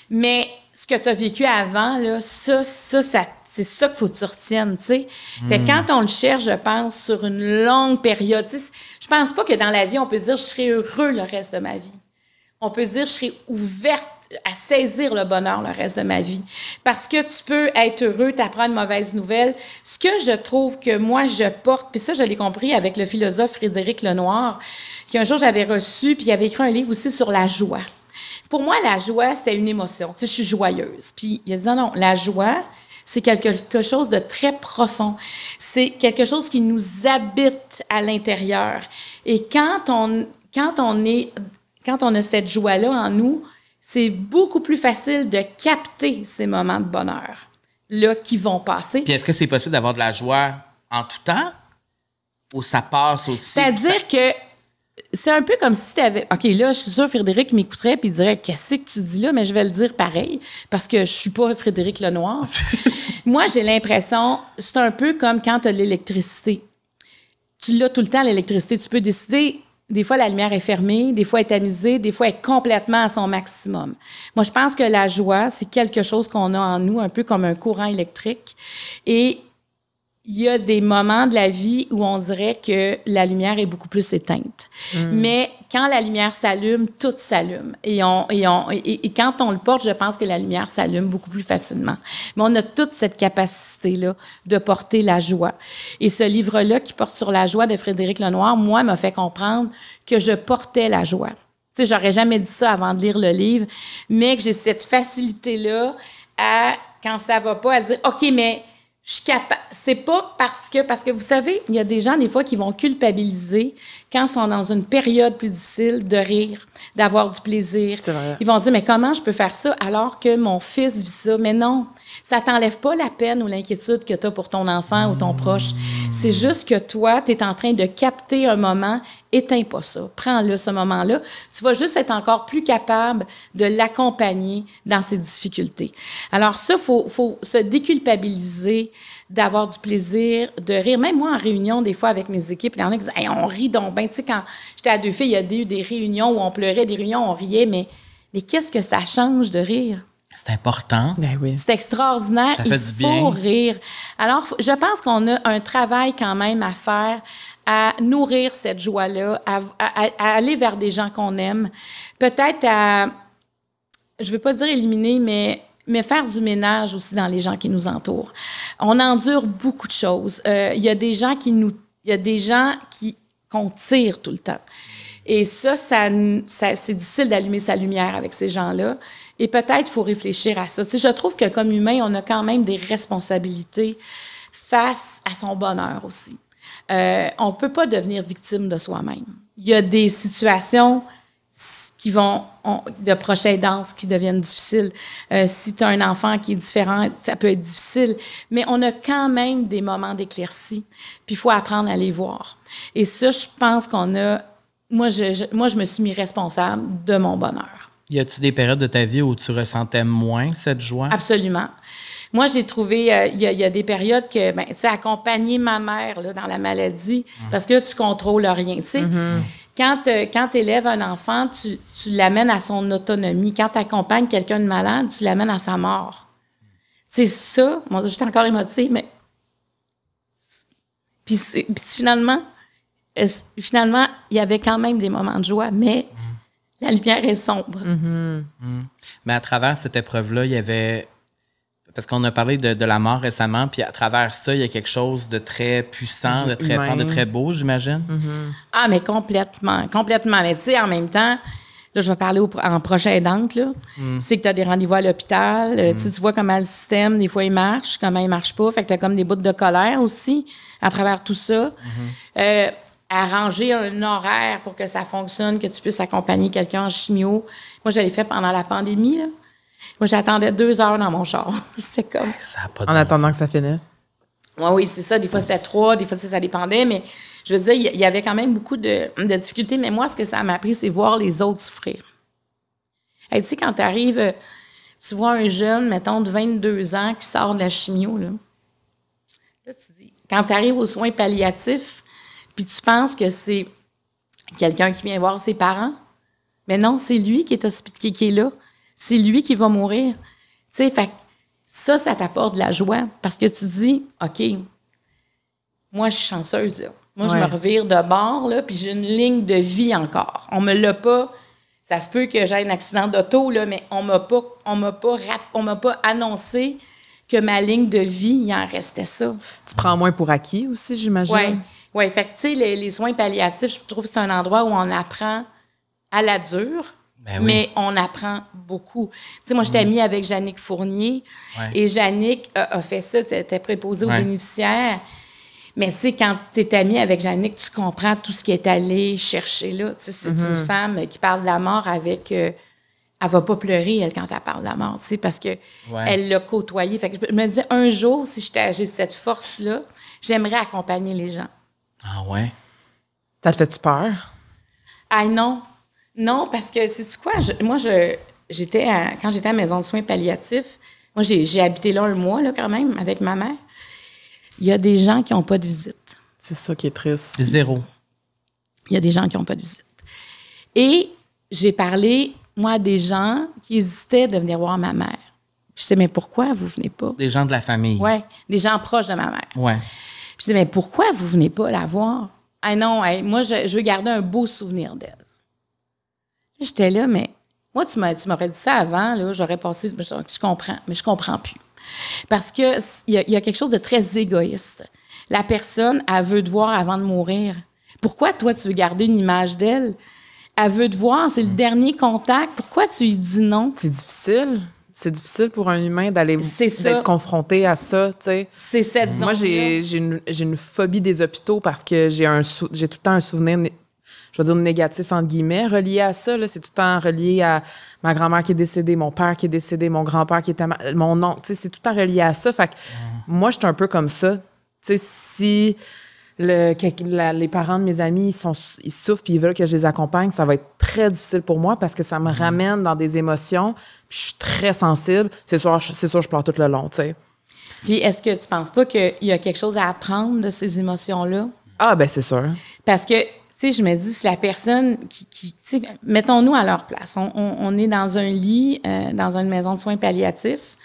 Mais ce que tu as vécu avant, là, ça c'est ça qu'il faut que tu retiennes, tu sais. Fait que quand on le cherche, je pense, sur une longue période, tu sais, je pense pas que dans la vie, on peut dire « je serai heureux le reste de ma vie ». On peut dire « je serai ouverte à saisir le bonheur le reste de ma vie ». Parce que tu peux être heureux, t'apprends une mauvaise nouvelle. Ce que je trouve que moi, je porte, puis ça, je l'ai compris avec le philosophe Frédéric Lenoir, qu'un jour, j'avais reçu, puis il avait écrit un livre aussi sur la joie. Pour moi, la joie, c'était une émotion. Tu sais, je suis joyeuse. Puis il a dit non, la joie, C'est quelque chose de très profond. C'est quelque chose qui nous habite à l'intérieur. Et quand on a cette joie-là en nous, c'est beaucoup plus facile de capter ces moments de bonheur-là qui vont passer. Puis est-ce que c'est possible d'avoir de la joie en tout temps? Ou ça passe aussi? C'est-à-dire que c'est un peu comme si tu avais... OK, là, je suis sûre Frédéric m'écouterait puis il dirait « Qu'est-ce que tu dis là? » Mais je vais le dire pareil parce que je suis pas Frédéric Lenoir. Moi, j'ai l'impression... C'est un peu comme quand tu as de l'électricité. Tu l'as tout le temps, l'électricité. Tu peux décider... Des fois, la lumière est fermée, des fois, elle est tamisée, des fois, elle est complètement à son maximum. Moi, je pense que la joie, c'est quelque chose qu'on a en nous, un peu comme un courant électrique. Et il y a des moments de la vie où on dirait que la lumière est beaucoup plus éteinte. Mais quand la lumière s'allume, tout s'allume. Et quand on le porte, je pense que la lumière s'allume beaucoup plus facilement. Mais on a toute cette capacité-là de porter la joie. Et ce livre-là, qui porte sur la joie de Frédéric Lenoir, moi, m'a fait comprendre que je portais la joie. Tu sais, j'aurais jamais dit ça avant de lire le livre, mais que j'ai cette facilité-là à, quand ça va pas, à dire « OK, mais je suis capable. » C'est pas parce que vous savez, il y a des gens, des fois, qui vont culpabiliser quand ils sont dans une période plus difficile de rire, d'avoir du plaisir. C'est vrai. Ils vont dire, mais comment je peux faire ça alors que mon fils vit ça? Mais non, ça t'enlève pas la peine ou l'inquiétude que tu as pour ton enfant ou ton proche. C'est juste que toi, tu es en train de capter un moment. Éteins pas ça. Prends-le, ce moment-là. Tu vas juste être encore plus capable de l'accompagner dans ses difficultés. Alors ça, faut se déculpabiliser, d'avoir du plaisir, de rire. Même moi, en réunion, des fois, avec mes équipes, il y en a qui disent hey, « on rit donc bien. » Tu sais, quand j'étais à 2 filles, il y a eu des réunions où on pleurait, des réunions où on riait, mais qu'est-ce que ça change de rire? C'est important. Ben oui. C'est extraordinaire. Ça fait du bien. Il faut rire. Alors, je pense qu'on a un travail quand même à faire à nourrir cette joie-là, à aller vers des gens qu'on aime. Peut-être à, je ne veux pas dire éliminer, mais faire du ménage aussi dans les gens qui nous entourent. On endure beaucoup de choses. Il y a des gens qu'on tire tout le temps. Et ça c'est difficile d'allumer sa lumière avec ces gens-là. Et peut-être qu'il faut réfléchir à ça. Tu sais, je trouve que comme humain, on a quand même des responsabilités face à son bonheur aussi. On ne peut pas devenir victime de soi-même. Il y a des situations de proche aidance qui deviennent difficiles. Si tu as un enfant qui est différent, ça peut être difficile. Mais on a quand même des moments d'éclaircie. Puis il faut apprendre à les voir. Et ça, je pense qu'on a... Moi, je me suis mis responsable de mon bonheur. Y a-tu des périodes de ta vie où tu ressentais moins cette joie? Absolument. Moi, j'ai trouvé, il y a des périodes que, tu sais, accompagner ma mère là, dans la maladie, parce que là, tu contrôles rien, tu sais. Quand tu élèves un enfant, tu l'amènes à son autonomie. Quand tu accompagnes quelqu'un de malade, tu l'amènes à sa mort. C'est ça. Moi, j'étais encore émotive, mais... Puis finalement, il y avait quand même des moments de joie, mais la lumière est sombre. Mais à travers cette épreuve-là, il y avait... Parce qu'on a parlé de la mort récemment, puis à travers ça, il y a quelque chose de très puissant, de très fort, de très beau, j'imagine. Ah, mais complètement. Mais tu sais, en même temps, là, je vais parler en prochain aidante, là. C'est que tu as des rendez-vous à l'hôpital. Tu vois comment le système, des fois, il marche, comment il marche pas. Fait que tu as comme des bouts de colère aussi à travers tout ça. Arranger un horaire pour que ça fonctionne, que tu puisses accompagner quelqu'un en chimio. Moi, je l'ai fait pendant la pandémie, là. Moi, j'attendais 2 heures dans mon char. C'est comme... Ça a pas de En attendant que ça finisse. Oui, c'est ça. Des fois, c'était 3, des fois, ça dépendait. Mais je veux dire, il y avait quand même beaucoup de difficultés. Mais moi, ce que ça m'a appris, c'est voir les autres souffrir. Hey, tu sais, quand tu arrives, tu vois un jeune, mettons, de 22 ans qui sort de la chimio, là tu dis, quand tu arrives aux soins palliatifs, puis tu penses que c'est quelqu'un qui vient voir ses parents, mais non, c'est lui qui est là. C'est lui qui va mourir. Tu sais, fait ça t'apporte de la joie parce que tu dis, OK, moi, je suis chanceuse, là. Moi, je me revire de bord, là, puis j'ai une ligne de vie encore. On me l'a pas... Ça se peut que j'aie un accident d'auto, là, mais on m'a pas annoncé que ma ligne de vie, il en restait ça. Tu prends moins pour acquis aussi, j'imagine? Oui. Fait que, tu sais, les soins palliatifs, je trouve que c'est un endroit où on apprend à la dure. Ben oui. Mais on apprend beaucoup. Tu sais, moi, j'étais amie avec Jannick Fournier et Jannick a fait ça, c'était préposé aux bénéficiaires. Mais tu sais, quand tu es amie avec Jannick, tu comprends tout ce qui est allé chercher là. Tu sais, c'est une femme qui parle de la mort avec... elle va pas pleurer, elle, quand elle parle de la mort, tu sais, parce que elle l'a côtoyée. Fait que je me disais, un jour, si j'ai cette force-là, j'aimerais accompagner les gens. Ah ouais? Ça te fait-tu peur? Ah non. Non, parce que, sais-tu quoi? Quand j'étais à la maison de soins palliatifs, moi, j'ai habité là 1 mois, là, quand même, avec ma mère. Il y a des gens qui n'ont pas de visite. C'est ça qui est triste. C'est 0. Il y a des gens qui n'ont pas de visite. Et j'ai parlé, moi, à des gens qui hésitaient de venir voir ma mère. Je disais, mais pourquoi vous venez pas? Des gens de la famille. Oui, des gens proches de ma mère. Ouais. Je disais, mais pourquoi vous venez pas la voir? Ah non, moi, je veux garder un beau souvenir d'elle. J'étais là, mais moi, tu m'aurais dit ça avant, là, j'aurais passé, je comprends, mais je comprends plus. Parce que il y a quelque chose de très égoïste. La personne, elle veut te voir avant de mourir. Pourquoi, toi, tu veux garder une image d'elle? Elle veut te voir, c'est le dernier contact. Pourquoi tu lui dis non? C'est difficile. C'est difficile pour un humain d'être confronté à ça, tu sais. C'est cette zone-là. Moi, j'ai une phobie des hôpitaux parce que j'ai tout le temps un souvenir, je vais dire négatif, entre guillemets, relié à ça. Là. C'est tout le temps relié à ma grand-mère qui est décédée, mon père qui est décédé, mon grand-père qui était mon oncle. Tu sais, c'est tout le temps relié à ça. Fait que moi, je suis un peu comme ça. Tu sais, si les parents de mes amis, ils souffrent puis ils veulent que je les accompagne, ça va être très difficile pour moi parce que ça me ramène dans des émotions. Puis je suis très sensible. C'est sûr, je pleure tout le long, tu sais. Puis est-ce que tu penses pas qu'il y a quelque chose à apprendre de ces émotions-là? Ah, ben c'est sûr. Parce que, tu sais, je me dis, si la personne tu sais, mettons-nous à leur place. On est dans un lit, dans une maison de soins palliatifs.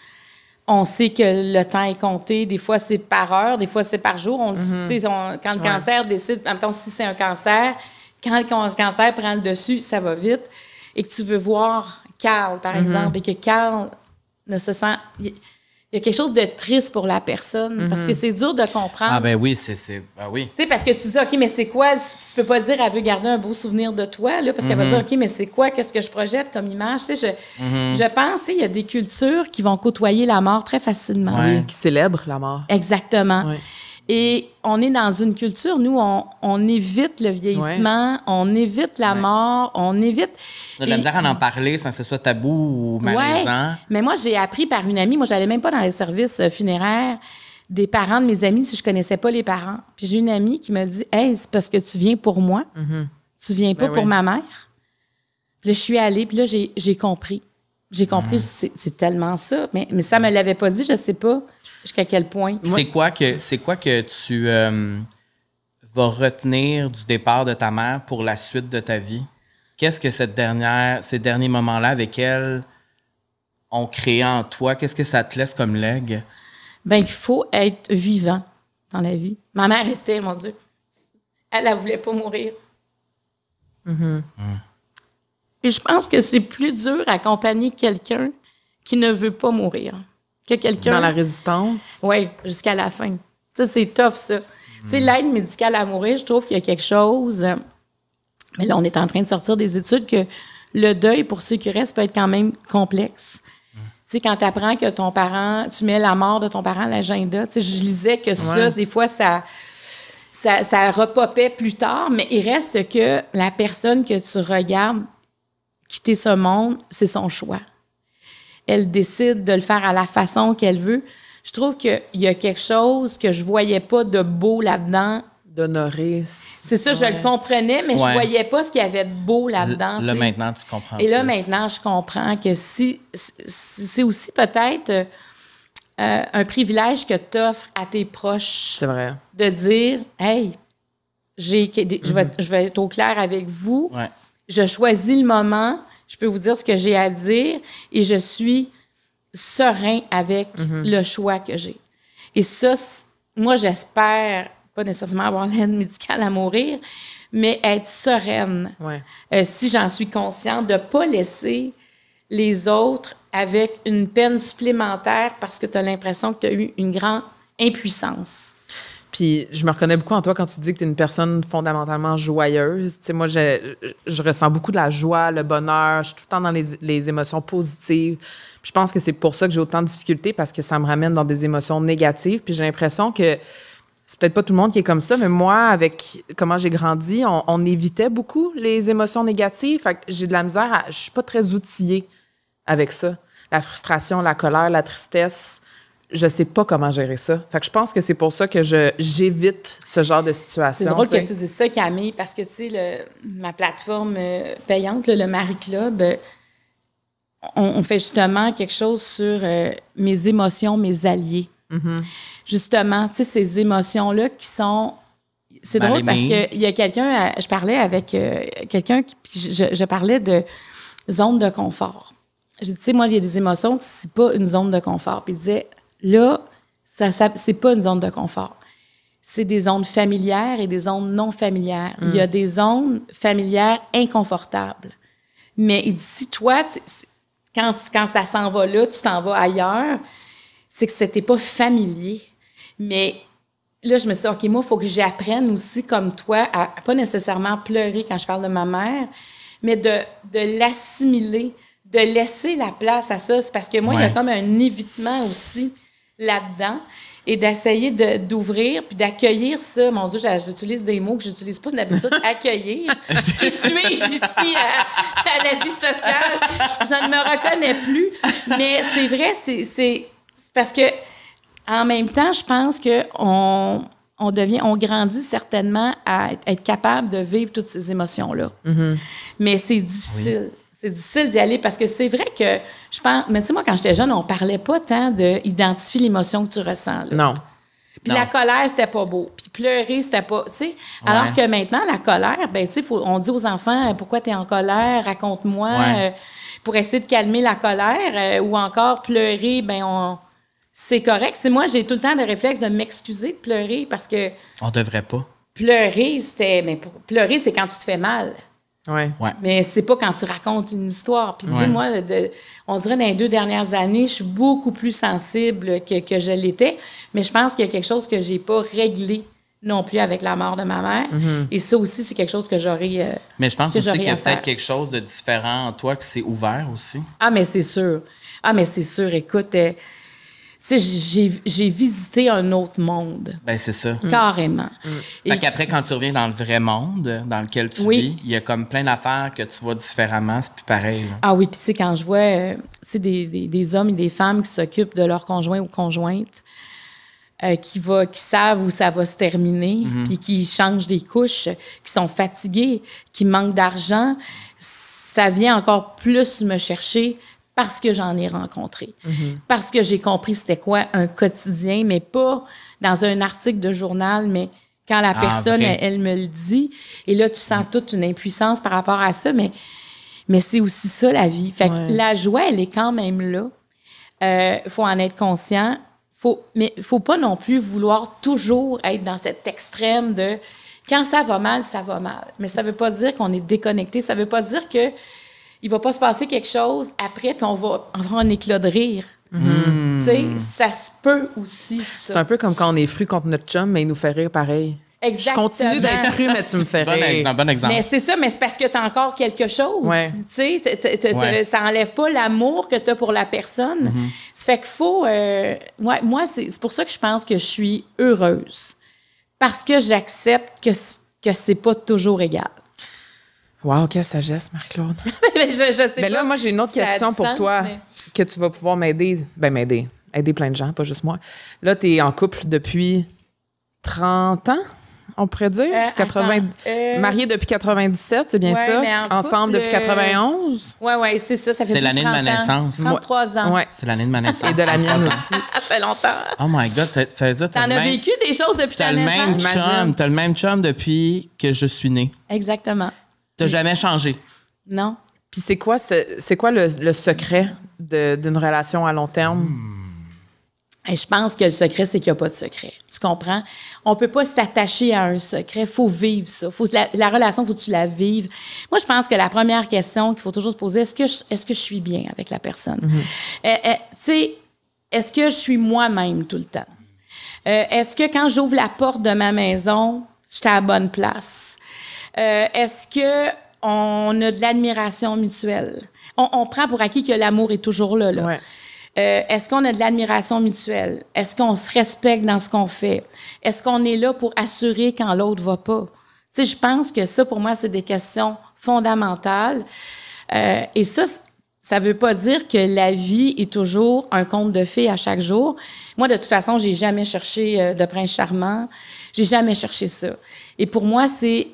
On sait que le temps est compté. Des fois, c'est par heure, des fois, c'est par jour. On sait, quand le cancer décide, en même temps, si c'est un cancer, quand le cancer prend le dessus, ça va vite. Et que tu veux voir Carl, par exemple, et que Carl ne se sent... Il y a quelque chose de triste pour la personne, parce que c'est dur de comprendre. Ah ben oui, ben oui. Tu sais, parce que tu dis, OK, mais c'est quoi? Tu peux pas dire, elle veut garder un beau souvenir de toi, là, parce qu'elle va dire, OK, mais c'est quoi? Qu'est-ce que je projette comme image? Tu sais, je pense, il y a des cultures qui vont côtoyer la mort très facilement. Oui, qui célèbrent la mort. Exactement. Oui. Et on est dans une culture, nous, on évite le vieillissement, on évite la mort, on évite... On a de la misère à en parler sans que ce soit tabou ou malaisant. Mais moi, j'ai appris par une amie, moi, j'allais même pas dans les services funéraires des parents de mes amis si je connaissais pas les parents. Puis j'ai une amie qui m'a dit, « Hey, c'est parce que tu viens pour moi, tu viens pas pour ma mère. » Puis là, je suis allée, puis là, j'ai compris. J'ai compris, c'est tellement ça. Mais ça me l'avait pas dit, je sais pas jusqu'à quel point. C'est quoi que tu vas retenir du départ de ta mère pour la suite de ta vie? Qu'est-ce que ces derniers moments-là avec elle ont créé en toi? Qu'est-ce que ça te laisse comme legs? Bien, il faut être vivant dans la vie. Ma mère était, mon Dieu, elle voulait pas mourir. Et je pense que c'est plus dur à accompagner quelqu'un qui ne veut pas mourir que quelqu'un... Dans la résistance? Oui, jusqu'à la fin. Ça, c'est tough, ça. Tu sais, l'aide médicale à mourir, je trouve qu'il y a quelque chose... mais là, on est en train de sortir des études que le deuil, pour ceux qui restent, peut être quand même complexe. Tu sais, quand tu apprends que ton parent... Tu mets la mort de ton parent à l'agenda. Tu sais, je lisais que ça, des fois, ça repopait plus tard, mais il reste que la personne que tu regardes quitter ce monde, c'est son choix. Elle décide de le faire à la façon qu'elle veut. Je trouve qu'il y a quelque chose que je voyais pas de beau là-dedans. D'honorer. C'est ça, je le comprenais, mais je voyais pas ce qu'il y avait de beau là-dedans. Là, maintenant, tu comprends. Et là, maintenant, je comprends que c'est aussi peut-être un privilège que tu offres à tes proches. C'est vrai. De dire, hey, je vais être au clair avec vous. Ouais. Je choisis le moment, je peux vous dire ce que j'ai à dire et je suis serein avec le choix que j'ai. Et ça, moi, j'espère pas nécessairement avoir l'aide médicale à mourir, mais être sereine. Ouais. Si j'en suis consciente, de ne pas laisser les autres avec une peine supplémentaire parce que tu as l'impression que tu as eu une grande impuissance. Puis je me reconnais beaucoup en toi quand tu dis que tu es une personne fondamentalement joyeuse. Tu sais, moi, je ressens beaucoup de la joie, le bonheur. Je suis tout le temps dans les émotions positives. Puis je pense que c'est pour ça que j'ai autant de difficultés, parce que ça me ramène dans des émotions négatives. Puis j'ai l'impression que c'est peut-être pas tout le monde qui est comme ça, mais moi, avec comment j'ai grandi, on évitait beaucoup les émotions négatives. Fait que j'ai de la misère. Je suis pas très outillée avec ça. La frustration, la colère, la tristesse, je sais pas comment gérer ça. Fait que je pense que c'est pour ça que j'évite ce genre de situation. C'est drôle que tu dises ça, Camille, parce que, tu sais, ma plateforme payante, le Marie Club, on fait justement quelque chose sur mes émotions, mes alliés. Mm-hmm. Justement, tu sais, ces émotions-là qui sont... C'est drôle parce qu'il y a quelqu'un... Je parlais avec quelqu'un puis je parlais de zone de confort. J'ai dit, tu sais, moi, il y a des émotions que c'est pas une zone de confort. Puis il disait... Là, ça c'est pas une zone de confort. C'est des zones familières et des zones non familières. Il y a des zones familières inconfortables. Mais il dit, si toi, quand ça s'en va là, tu t'en vas ailleurs, c'est que c'était pas familier. Mais là, je me suis dit, OK, moi, il faut que j'apprenne aussi, comme toi, à pas nécessairement pleurer quand je parle de ma mère, mais de l'assimiler, de laisser la place à ça. C'est parce que moi, il y a comme un évitement aussi là-dedans, et d'essayer d'ouvrir puis d'accueillir ça. Mon Dieu, j'utilise des mots que j'utilise pas d'habitude. Accueillir. Qui suis-je ici à la vie sociale? Je ne me reconnais plus. Mais c'est vrai, c'est parce que en même temps, je pense que on grandit certainement à être capable de vivre toutes ces émotions-là. Mm-hmm. Mais c'est difficile. Oui. C'est difficile d'y aller parce que c'est vrai que je pense... Mais tu sais, moi, quand j'étais jeune, on parlait pas tant d'identifier l'émotion que tu ressens. Là. Non. Puis la colère, c'était pas beau. Puis pleurer, c'était pas... Tu sais, alors que maintenant, la colère, ben tu sais, on dit aux enfants, pourquoi tu es en colère? Raconte-moi. Pour essayer de calmer la colère. Ou encore pleurer, ben c'est correct. C'est moi, j'ai tout le temps le réflexe de m'excuser de pleurer parce que... On devrait pas. Pleurer, pleurer, c'est quand tu te fais mal. Ouais. Mais c'est pas quand tu racontes une histoire. Puis, tu sais, moi, on dirait dans les 2 dernières années, je suis beaucoup plus sensible que je l'étais. Mais je pense qu'il y a quelque chose que j'ai pas réglé non plus avec la mort de ma mère. Mm-hmm. Et ça aussi, c'est quelque chose que j'aurais. Mais je pense aussi qu'il y a peut-être quelque chose de différent en toi qui s'est ouvert aussi. Ah, mais c'est sûr. Écoute, tu sais, j'ai visité un autre monde. Ben c'est ça. Carrément. Fait qu'après, quand tu reviens dans le vrai monde dans lequel tu vis, il y a comme plein d'affaires que tu vois différemment, c'est plus pareil. Là. Ah oui, puis tu sais, quand je vois des hommes et des femmes qui s'occupent de leur conjoint ou conjointe, qui savent où ça va se terminer, puis qui changent des couches, qui sont fatigués, qui manquent d'argent, ça vient encore plus me chercher parce que j'en ai rencontré. Parce que j'ai compris c'était quoi un quotidien, mais pas dans un article de journal, mais quand la personne, elle me le dit. Et là, tu sens toute une impuissance par rapport à ça, mais c'est aussi ça, la vie. Fait que la joie, elle est quand même là. Faut en être conscient. Mais il ne faut pas non plus vouloir toujours être dans cet extrême de quand ça va mal, ça va mal. Mais ça ne veut pas dire qu'on est déconnecté. Ça ne veut pas dire que il va pas se passer quelque chose après, puis on va avoir un éclat de rire. Tu sais, ça se peut aussi, ça. C'est un peu comme quand on est fru contre notre chum, mais il nous fait rire pareil. Exactement. Je continue d'être fru, mais tu me fais rire. Bon exemple. Mais c'est ça, mais c'est parce que tu as encore quelque chose. Tu sais, ça enlève pas l'amour que tu as pour la personne. Ça fait qu'il faut... moi, c'est pour ça que je pense que je suis heureuse. Parce que j'accepte que c'est pas toujours égal. Wow, quelle sagesse, Marie-Claude. je sais mais là, moi, j'ai une autre question pour toi que tu vas pouvoir m'aider. Aider plein de gens, pas juste moi. Là, tu es en couple depuis 30 ans, on pourrait dire? Mariée depuis 97, c'est bien ça? Ensemble depuis 91? Oui, c'est ça. Ça fait c'est l'année de ma naissance. 33 ans. Ouais. C'est l'année de ma naissance. Et de la mienne aussi. Ça fait longtemps. Oh my God, t'en as vécu des choses depuis ta naissance? T'as le même chum depuis que je suis née. Exactement. T'as jamais changé? Non. Puis c'est quoi le secret d'une relation à long terme? Et je pense que le secret, c'est qu'il n'y a pas de secret. Tu comprends? On ne peut pas s'attacher à un secret. Il faut vivre ça. La relation, il faut que tu la vives. Moi, je pense que la première question qu'il faut toujours se poser, est-ce que je suis bien avec la personne? Tu sais, est-ce que je suis moi-même tout le temps? Est-ce que quand j'ouvre la porte de ma maison, j'étais à la bonne place? Est-ce qu'on a de l'admiration mutuelle? On prend pour acquis que l'amour est toujours là. Ouais. Est-ce qu'on a de l'admiration mutuelle? Est-ce qu'on se respecte dans ce qu'on fait? Est-ce qu'on est là pour assurer quand l'autre va pas? Tu sais, je pense que ça, pour moi, c'est des questions fondamentales. Et ça veut pas dire que la vie est toujours un conte de fées à chaque jour. Moi, de toute façon, j'ai jamais cherché de prince charmant. J'ai jamais cherché ça. Et pour moi, c'est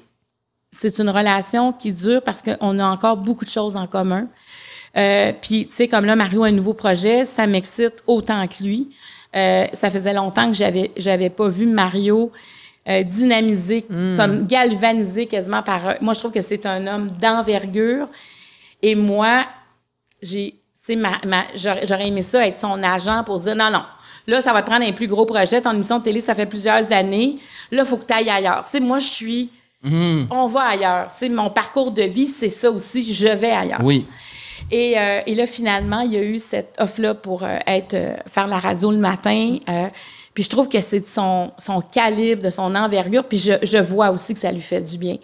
une relation qui dure parce qu'on a encore beaucoup de choses en commun. Puis, tu sais, comme là, Mario a un nouveau projet, ça m'excite autant que lui. Ça faisait longtemps que j'avais pas vu Mario dynamisé, comme galvanisé quasiment par... Moi, je trouve que c'est un homme d'envergure. Et moi, j'aurais aimé ça, être son agent pour dire, non, là, ça va te prendre un plus gros projet. Ton émission de télé, ça fait plusieurs années. Là, il faut que tu ailles ailleurs. Tu sais, moi, je suis... On va ailleurs. Tu sais, mon parcours de vie, c'est ça aussi. Je vais ailleurs. Oui. Et là, finalement, il y a eu cette offre-là pour faire la radio le matin. Puis je trouve que c'est de son calibre, de son envergure. Puis je vois aussi que ça lui fait du bien.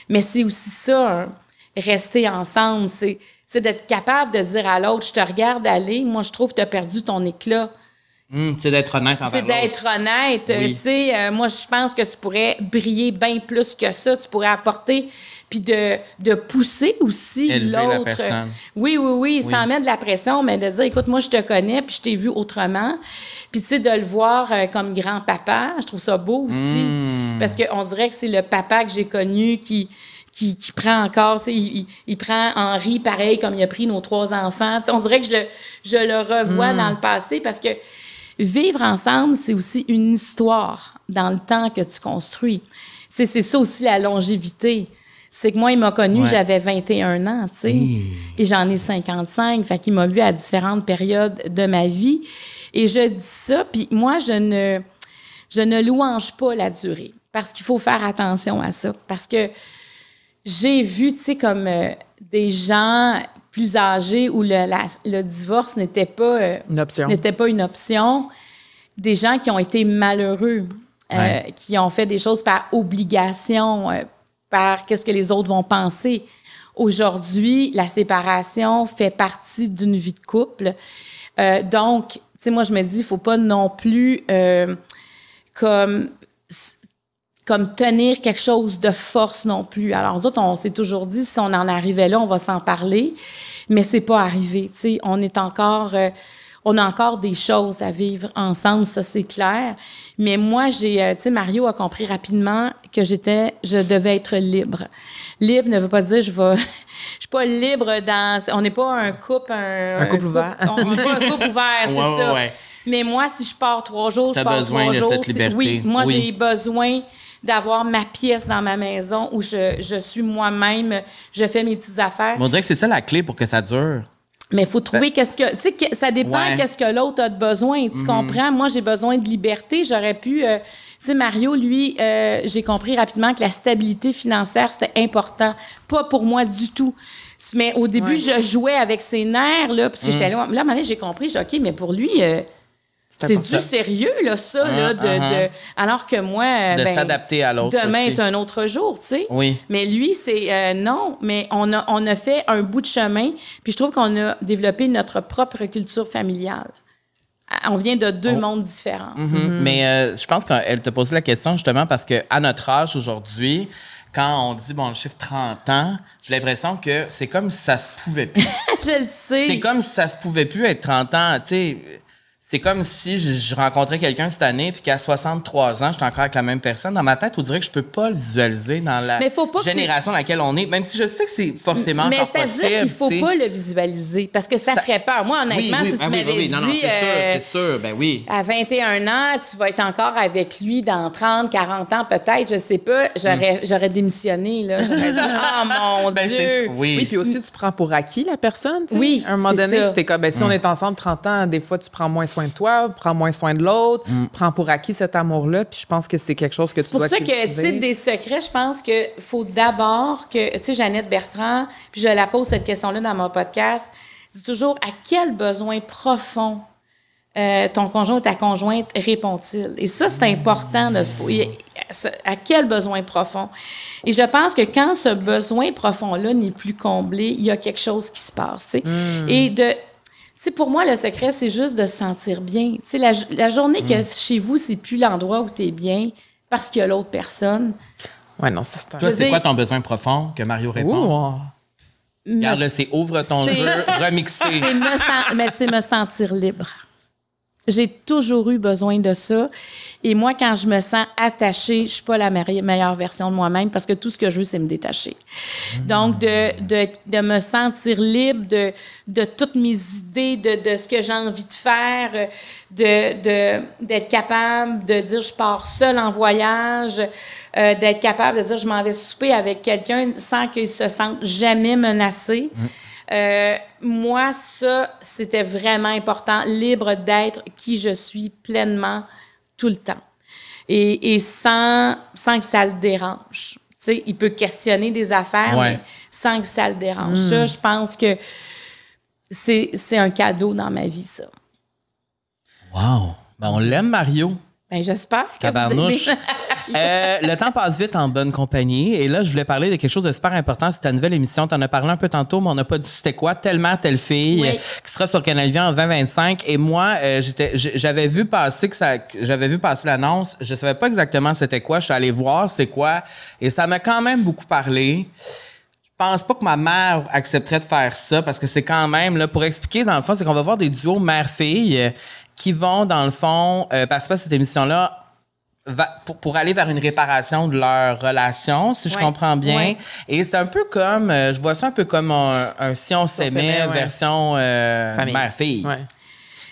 Mais c'est aussi ça, rester ensemble. C'est d'être capable de dire à l'autre, je te regarde aller. Moi, je trouve que tu as perdu ton éclat. C'est d'être honnête envers l'autre. C'est d'être honnête. Oui. Tu sais, moi, je pense que tu pourrais briller bien plus que ça. Tu pourrais apporter... Puis de pousser aussi élever l'autre. La personne. Oui, sans mettre de la pression, mais de dire, écoute, moi, je te connais, puis je t'ai vu autrement. Puis, tu sais, de le voir comme grand-papa, je trouve ça beau aussi. Parce qu'on dirait que c'est le papa que j'ai connu qui prend encore, tu sais, il prend Henri pareil comme il a pris nos 3 enfants. Tu sais, on dirait que je le revois dans le passé parce que vivre ensemble, c'est aussi une histoire dans le temps que tu construis. Tu sais, c'est ça aussi la longévité. C'est que moi, il m'a connue, j'avais 21 ans, tu sais, et j'en ai 55, fait qu'il m'a vu à différentes périodes de ma vie. Et je dis ça, puis moi, je ne louange pas la durée, parce qu'il faut faire attention à ça, parce que j'ai vu, tu sais, comme des gens plus âgés où le divorce n'était pas une option, des gens qui ont été malheureux, qui ont fait des choses par obligation, par qu'est-ce que les autres vont penser. Aujourd'hui, la séparation fait partie d'une vie de couple. Donc, tu sais, moi, je me dis, il ne faut pas non plus comme tenir quelque chose de force non plus. Alors, nous autres, on s'est toujours dit, si on en arrivait là, on va s'en parler, mais c'est pas arrivé. Tu sais, on a encore des choses à vivre ensemble, ça, c'est clair. Mais moi, tu sais, Mario a compris rapidement que je devais être libre. Libre ne veut pas dire je suis pas libre on n'est pas un couple, un couple ouvert. On n'est pas un couple ouvert, c'est ça. Ouais. Mais moi, si je pars 3 jours, je pars 3 jours. Cette liberté. Oui, moi, j'ai besoin d'avoir ma pièce dans ma maison où je suis moi-même, je fais mes petites affaires. On dirait que c'est ça la clé pour que ça dure. Mais il faut trouver tu sais, ça dépend qu'est-ce que l'autre a de besoin. Tu comprends? Moi, j'ai besoin de liberté. J'aurais pu... tu sais, Mario, lui, j'ai compris rapidement que la stabilité financière, c'était important. Pas pour moi du tout. Mais au début, je jouais avec ses nerfs, là, puis j'étais là, à un moment donné, j'ai compris, j'ai dit, OK, mais pour lui... c'est du sérieux, là, ça, là, alors que moi... de s'adapter à l'autre demain aussi. est un autre jour, tu sais. Oui. Mais lui, c'est non, mais on a fait un bout de chemin, puis je trouve qu'on a développé notre propre culture familiale. On vient de 2 mondes différents. Mais je pense qu'elle te posait la question justement parce qu'à notre âge aujourd'hui, quand on dit, le chiffre 30 ans, j'ai l'impression que c'est comme si ça se pouvait plus. Je le sais. C'est comme si ça se pouvait plus être 30 ans, tu sais... C'est comme si je rencontrais quelqu'un cette année puis qu'à 63 ans, j'étais encore avec la même personne. Dans ma tête, on dirait que je peux pas le visualiser dans la génération dans laquelle on est, même si je sais que c'est forcément encore possible. Mais c'est-à-dire qu'il faut pas le visualiser parce que ça ferait peur. Moi, honnêtement, si tu m'avais dit... Non, c'est sûr, ben oui. À 21 ans, tu vas être encore avec lui dans 30, 40 ans peut-être, je sais pas. J'aurais démissionné, là. J'aurais dit, mon Dieu! Oui, puis aussi, tu prends pour acquis la personne, tu sais. Oui, à un moment donné, ça. c'était comme, si on est ensemble 30 ans, des fois, tu prends moins soin de toi, prends moins soin de l'autre, prends pour acquis cet amour-là, puis je pense que c'est quelque chose que tu dois cultiver. C'est pour ça que, tu sais, des secrets, je pense qu'il faut d'abord que, tu sais, Jeannette Bertrand, puis je la pose cette question-là dans mon podcast, dis toujours à quel besoin profond ton conjoint ou ta conjointe répond-il? Et ça, c'est important de se poser. À quel besoin profond? Et je pense que quand ce besoin profond-là n'est plus comblé, il y a quelque chose qui se passe. Et pour moi, le secret, c'est juste de se sentir bien. La journée que chez vous, c'est plus l'endroit où tu es bien parce qu'il y a l'autre personne. Ouais, non, ça, c'est un... Toi, c'est quoi ton besoin profond que Mario répond? Regarde, c'est ouvre ton jeu, remixé. C'est me sentir libre. J'ai toujours eu besoin de ça. Et moi, quand je me sens attachée, je suis pas la meilleure version de moi-même parce que tout ce que je veux, c'est me détacher. Donc, de me sentir libre de toutes mes idées, de ce que j'ai envie de faire, d'être capable de dire je pars seule en voyage, d'être capable de dire je m'en vais souper avec quelqu'un sans qu'il se sente jamais menacé. Moi, ça, c'était vraiment important, libre d'être qui je suis pleinement tout le temps. Et sans que ça le dérange. Tu sais, il peut questionner des affaires, mais sans que ça le dérange. Ça, je pense que c'est un cadeau dans ma vie, ça. Wow! Ben, on l'aime, Mario. Ben, j'espère que Tabarnouche. Le temps passe vite en bonne compagnie. Et là, je voulais parler de quelque chose de super important. C'est ta nouvelle émission. Tu en as parlé un peu tantôt, mais on n'a pas dit c'était quoi. Tellement telle fille, qui sera sur Canal Vie en 2025. Et moi, j'avais vu passer l'annonce. Je savais pas exactement c'était quoi. Je suis allée voir c'est quoi. Et ça m'a quand même beaucoup parlé. Je pense pas que ma mère accepterait de faire ça parce que c'est quand même, là, pour expliquer, dans le fond, c'est qu'on va voir des duos mère-fille qui vont, dans le fond, participer à cette émission-là pour aller vers une réparation de leur relation, si je comprends bien. Ouais. Et c'est un peu comme, je vois ça un peu comme un Si on s'aimait version mère-fille. Ouais.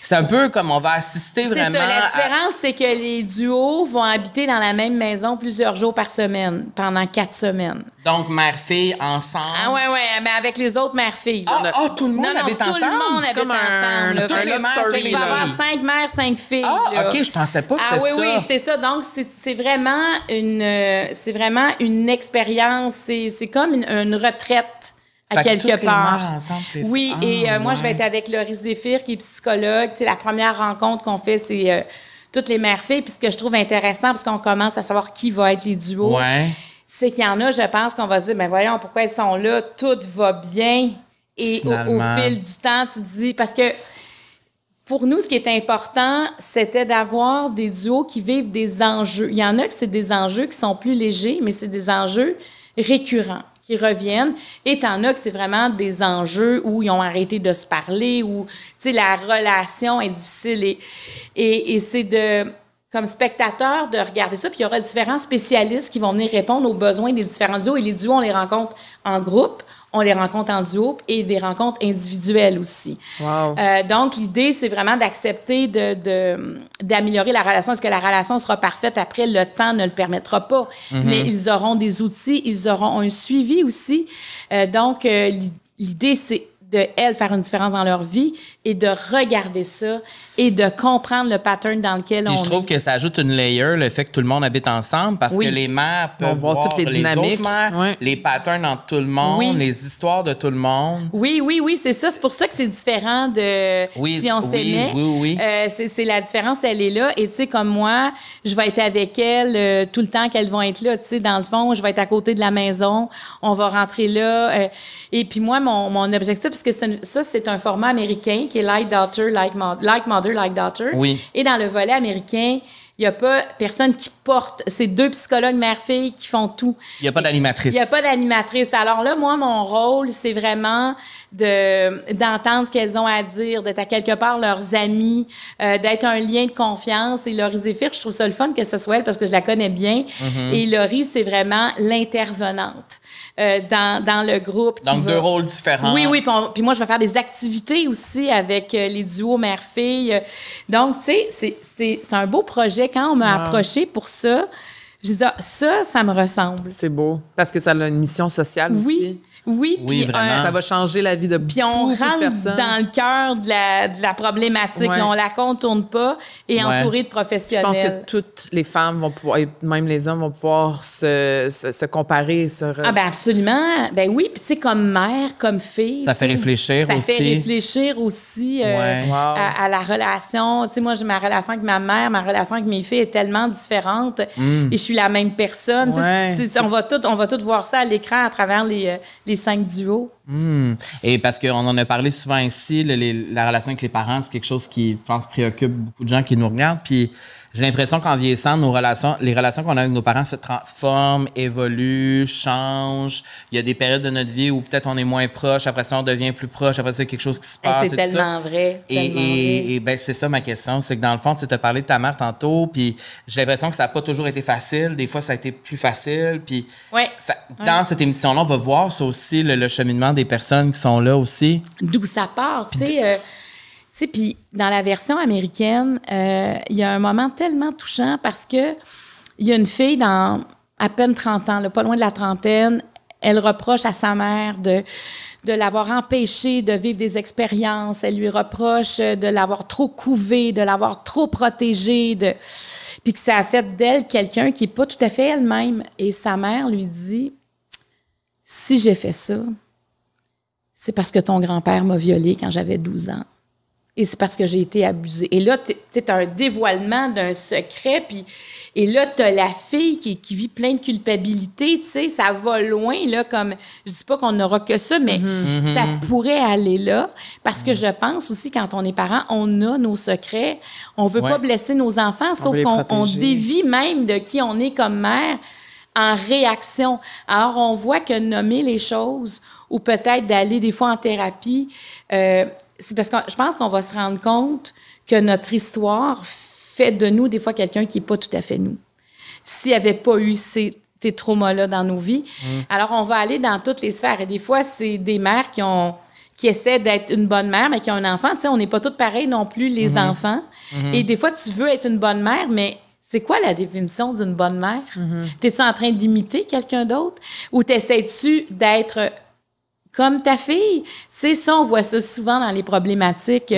C'est un peu comme on va assister vraiment. C'est ça. La différence, c'est que les duos vont habiter dans la même maison plusieurs jours par semaine, pendant 4 semaines. Donc, mère-fille ensemble. Ah, ouais, mais avec les autres mères-filles. Tout le monde habite ensemble? Tout le monde habite ensemble. Toutes les mères. Il va y avoir 5 mères, 5 filles. OK, je pensais pas que c'était ça. Oui, c'est ça. Donc, c'est vraiment une expérience. C'est comme une retraite. À quelque part. Oui, moi, je vais être avec Laurie Zéphir, qui est psychologue. Tu sais, la première rencontre qu'on fait, c'est toutes les mères-filles. Puis ce que je trouve intéressant, parce qu'on commence à savoir qui va être les duos, c'est qu'il y en a, je pense, qu'on va se dire, ben voyons, pourquoi elles sont là, tout va bien. Et au fil du temps, tu te dis, parce que pour nous, ce qui est important, c'était d'avoir des duos qui vivent des enjeux. Il y en a que c'est des enjeux qui sont plus légers, mais c'est des enjeux récurrents qui reviennent. Et t'en as que c'est vraiment des enjeux où ils ont arrêté de se parler, où, tu sais, la relation est difficile. Et c'est comme spectateur, de regarder ça. Puis il y aura différents spécialistes qui vont venir répondre aux besoins des différents duos. Et les duos, on les rencontre en groupe, on les rencontre en duo et des rencontres individuelles aussi. Wow. Donc, l'idée, c'est vraiment d'accepter d'améliorer la relation. Est-ce que la relation sera parfaite après? Le temps ne le permettra pas. Mais ils auront des outils, ils auront un suivi aussi. Donc, l'idée, c'est faire une différence dans leur vie et de regarder ça et de comprendre le pattern dans lequel on est. Je trouve que ça ajoute une layer, le fait que tout le monde habite ensemble, parce que les mères peuvent voir toutes les dynamiques, autres mères, les patterns entre tout le monde, les histoires de tout le monde. Oui, c'est ça. C'est pour ça que c'est différent de Si on s'aimait. C'est la différence, elle est là. Et tu sais, comme moi, je vais être avec elles tout le temps qu'elles vont être là. Tu sais, dans le fond, je vais être à côté de la maison. On va rentrer là. Et puis moi, mon objectif, parce que ça, c'est un format américain qui est Like Daughter, Like Mother, Like Daughter. Oui. Et dans le volet américain, il n'y a pas personne qui porte. C'est 2 psychologues mère-fille qui font tout. Il n'y a pas d'animatrice. Il n'y a pas d'animatrice. Alors là, moi, mon rôle, c'est vraiment d'entendre ce qu'elles ont à dire, d'être à quelque part leurs amis, d'être un lien de confiance. Et Laurie Zéphir, je trouve ça le fun que ce soit elle parce que je la connais bien. Et Laurie, c'est vraiment l'intervenante. Dans le groupe. Donc, 2 rôles différents. Oui. Puis moi, je vais faire des activités aussi avec les duos mère-fille. Donc, tu sais, c'est un beau projet. Quand on m'a approché pour ça, je disais, ça me ressemble. C'est beau. Parce que ça a une mission sociale aussi. Oui, puis vraiment. Ça va changer la vie de beaucoup puis on de rentre personnes. dans le cœur de la problématique. Ouais. Là, on la contourne pas et entouré de Je professionnels. pense que toutes les femmes vont pouvoir, et même les hommes vont pouvoir se comparer. Ah ben absolument. Ben oui, puis tu sais, comme mère, comme fille. Ça fait réfléchir ça aussi. fait réfléchir aussi Ouais. Wow. à la relation. Tu sais, moi, j'ai ma relation avec ma mère, ma relation avec mes filles est tellement différente et je suis la même personne. Tu sais, Ouais. on va tout voir ça à l'écran à travers les 5 duos. Et parce qu'on en a parlé souvent ici, la relation avec les parents, c'est quelque chose qui, je pense, préoccupe beaucoup de gens qui nous regardent. Puis j'ai l'impression qu'en vieillissant, les relations qu'on a avec nos parents se transforment, évoluent, changent. Il y a des périodes de notre vie où peut-être on est moins proche, après ça on devient plus proche, après ça il y a quelque chose qui se passe. C'est tellement vrai. Et ben, c'est ça ma question, c'est que dans le fond, tu as parlé de ta mère tantôt, puis j'ai l'impression que ça n'a pas toujours été facile. Des fois, ça a été plus facile. Puis Ouais. dans cette émission-là, on va voir ça aussi, le cheminement des personnes qui sont là aussi. D'où ça part, tu sais. Puis dans la version américaine, il y a un moment tellement touchant parce que il y a une fille dans à peine 30 ans, là, pas loin de la trentaine, elle reproche à sa mère de l'avoir empêchée de vivre des expériences. Elle lui reproche de l'avoir trop couvée, de l'avoir trop protégée, puis que ça a fait d'elle quelqu'un qui n'est pas tout à fait elle-même. Et sa mère lui dit, si j'ai fait ça, c'est parce que ton grand-père m'a violée quand j'avais 12 ans. Et c'est parce que j'ai été abusée. Et là, tu as un dévoilement d'un secret, et là, tu as la fille qui vit plein de culpabilité, tu sais, ça va loin, là, comme, je dis pas qu'on n'aura que ça, mais ça pourrait aller là, parce que je pense aussi, quand on est parent, on a nos secrets, on veut pas blesser nos enfants, sauf qu'on dévie même de qui on est comme mère en réaction. Alors, on voit que nommer les choses, ou peut-être d'aller des fois en thérapie, c'est parce que je pense qu'on va se rendre compte que notre histoire fait de nous des fois quelqu'un qui n'est pas tout à fait nous. S'il n'y avait pas eu ces traumas-là dans nos vies, alors on va aller dans toutes les sphères. Et des fois, c'est des mères qui essaient d'être une bonne mère, mais qui ont un enfant. Tu sais, on n'est pas toutes pareilles non plus, les enfants. Et des fois, tu veux être une bonne mère, mais c'est quoi la définition d'une bonne mère? T'es-tu en train d'imiter quelqu'un d'autre? Ou t'essaies-tu d'être comme ta fille? C'est ça, on voit ça souvent dans les problématiques.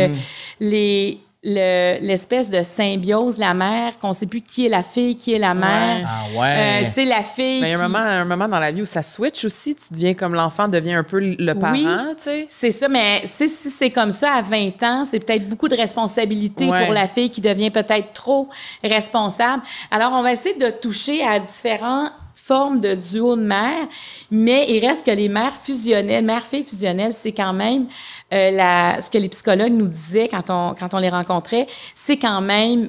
L'espèce de symbiose, la mère, qu'on ne sait plus qui est la fille, qui est la mère. Ah ouais. C'est la fille. Il y a un moment dans la vie où ça switch aussi. Tu deviens comme l'enfant, devient un peu le parent, tu sais. C'est ça, mais si c'est comme ça à 20 ans, c'est peut-être beaucoup de responsabilité pour la fille qui devient peut-être trop responsable. Alors, on va essayer de toucher à différentes formes de duo de mères, mais il reste que les mères fusionnelles, mère-fille fusionnelles, c'est quand même ce que les psychologues nous disaient quand on les rencontrait, c'est quand même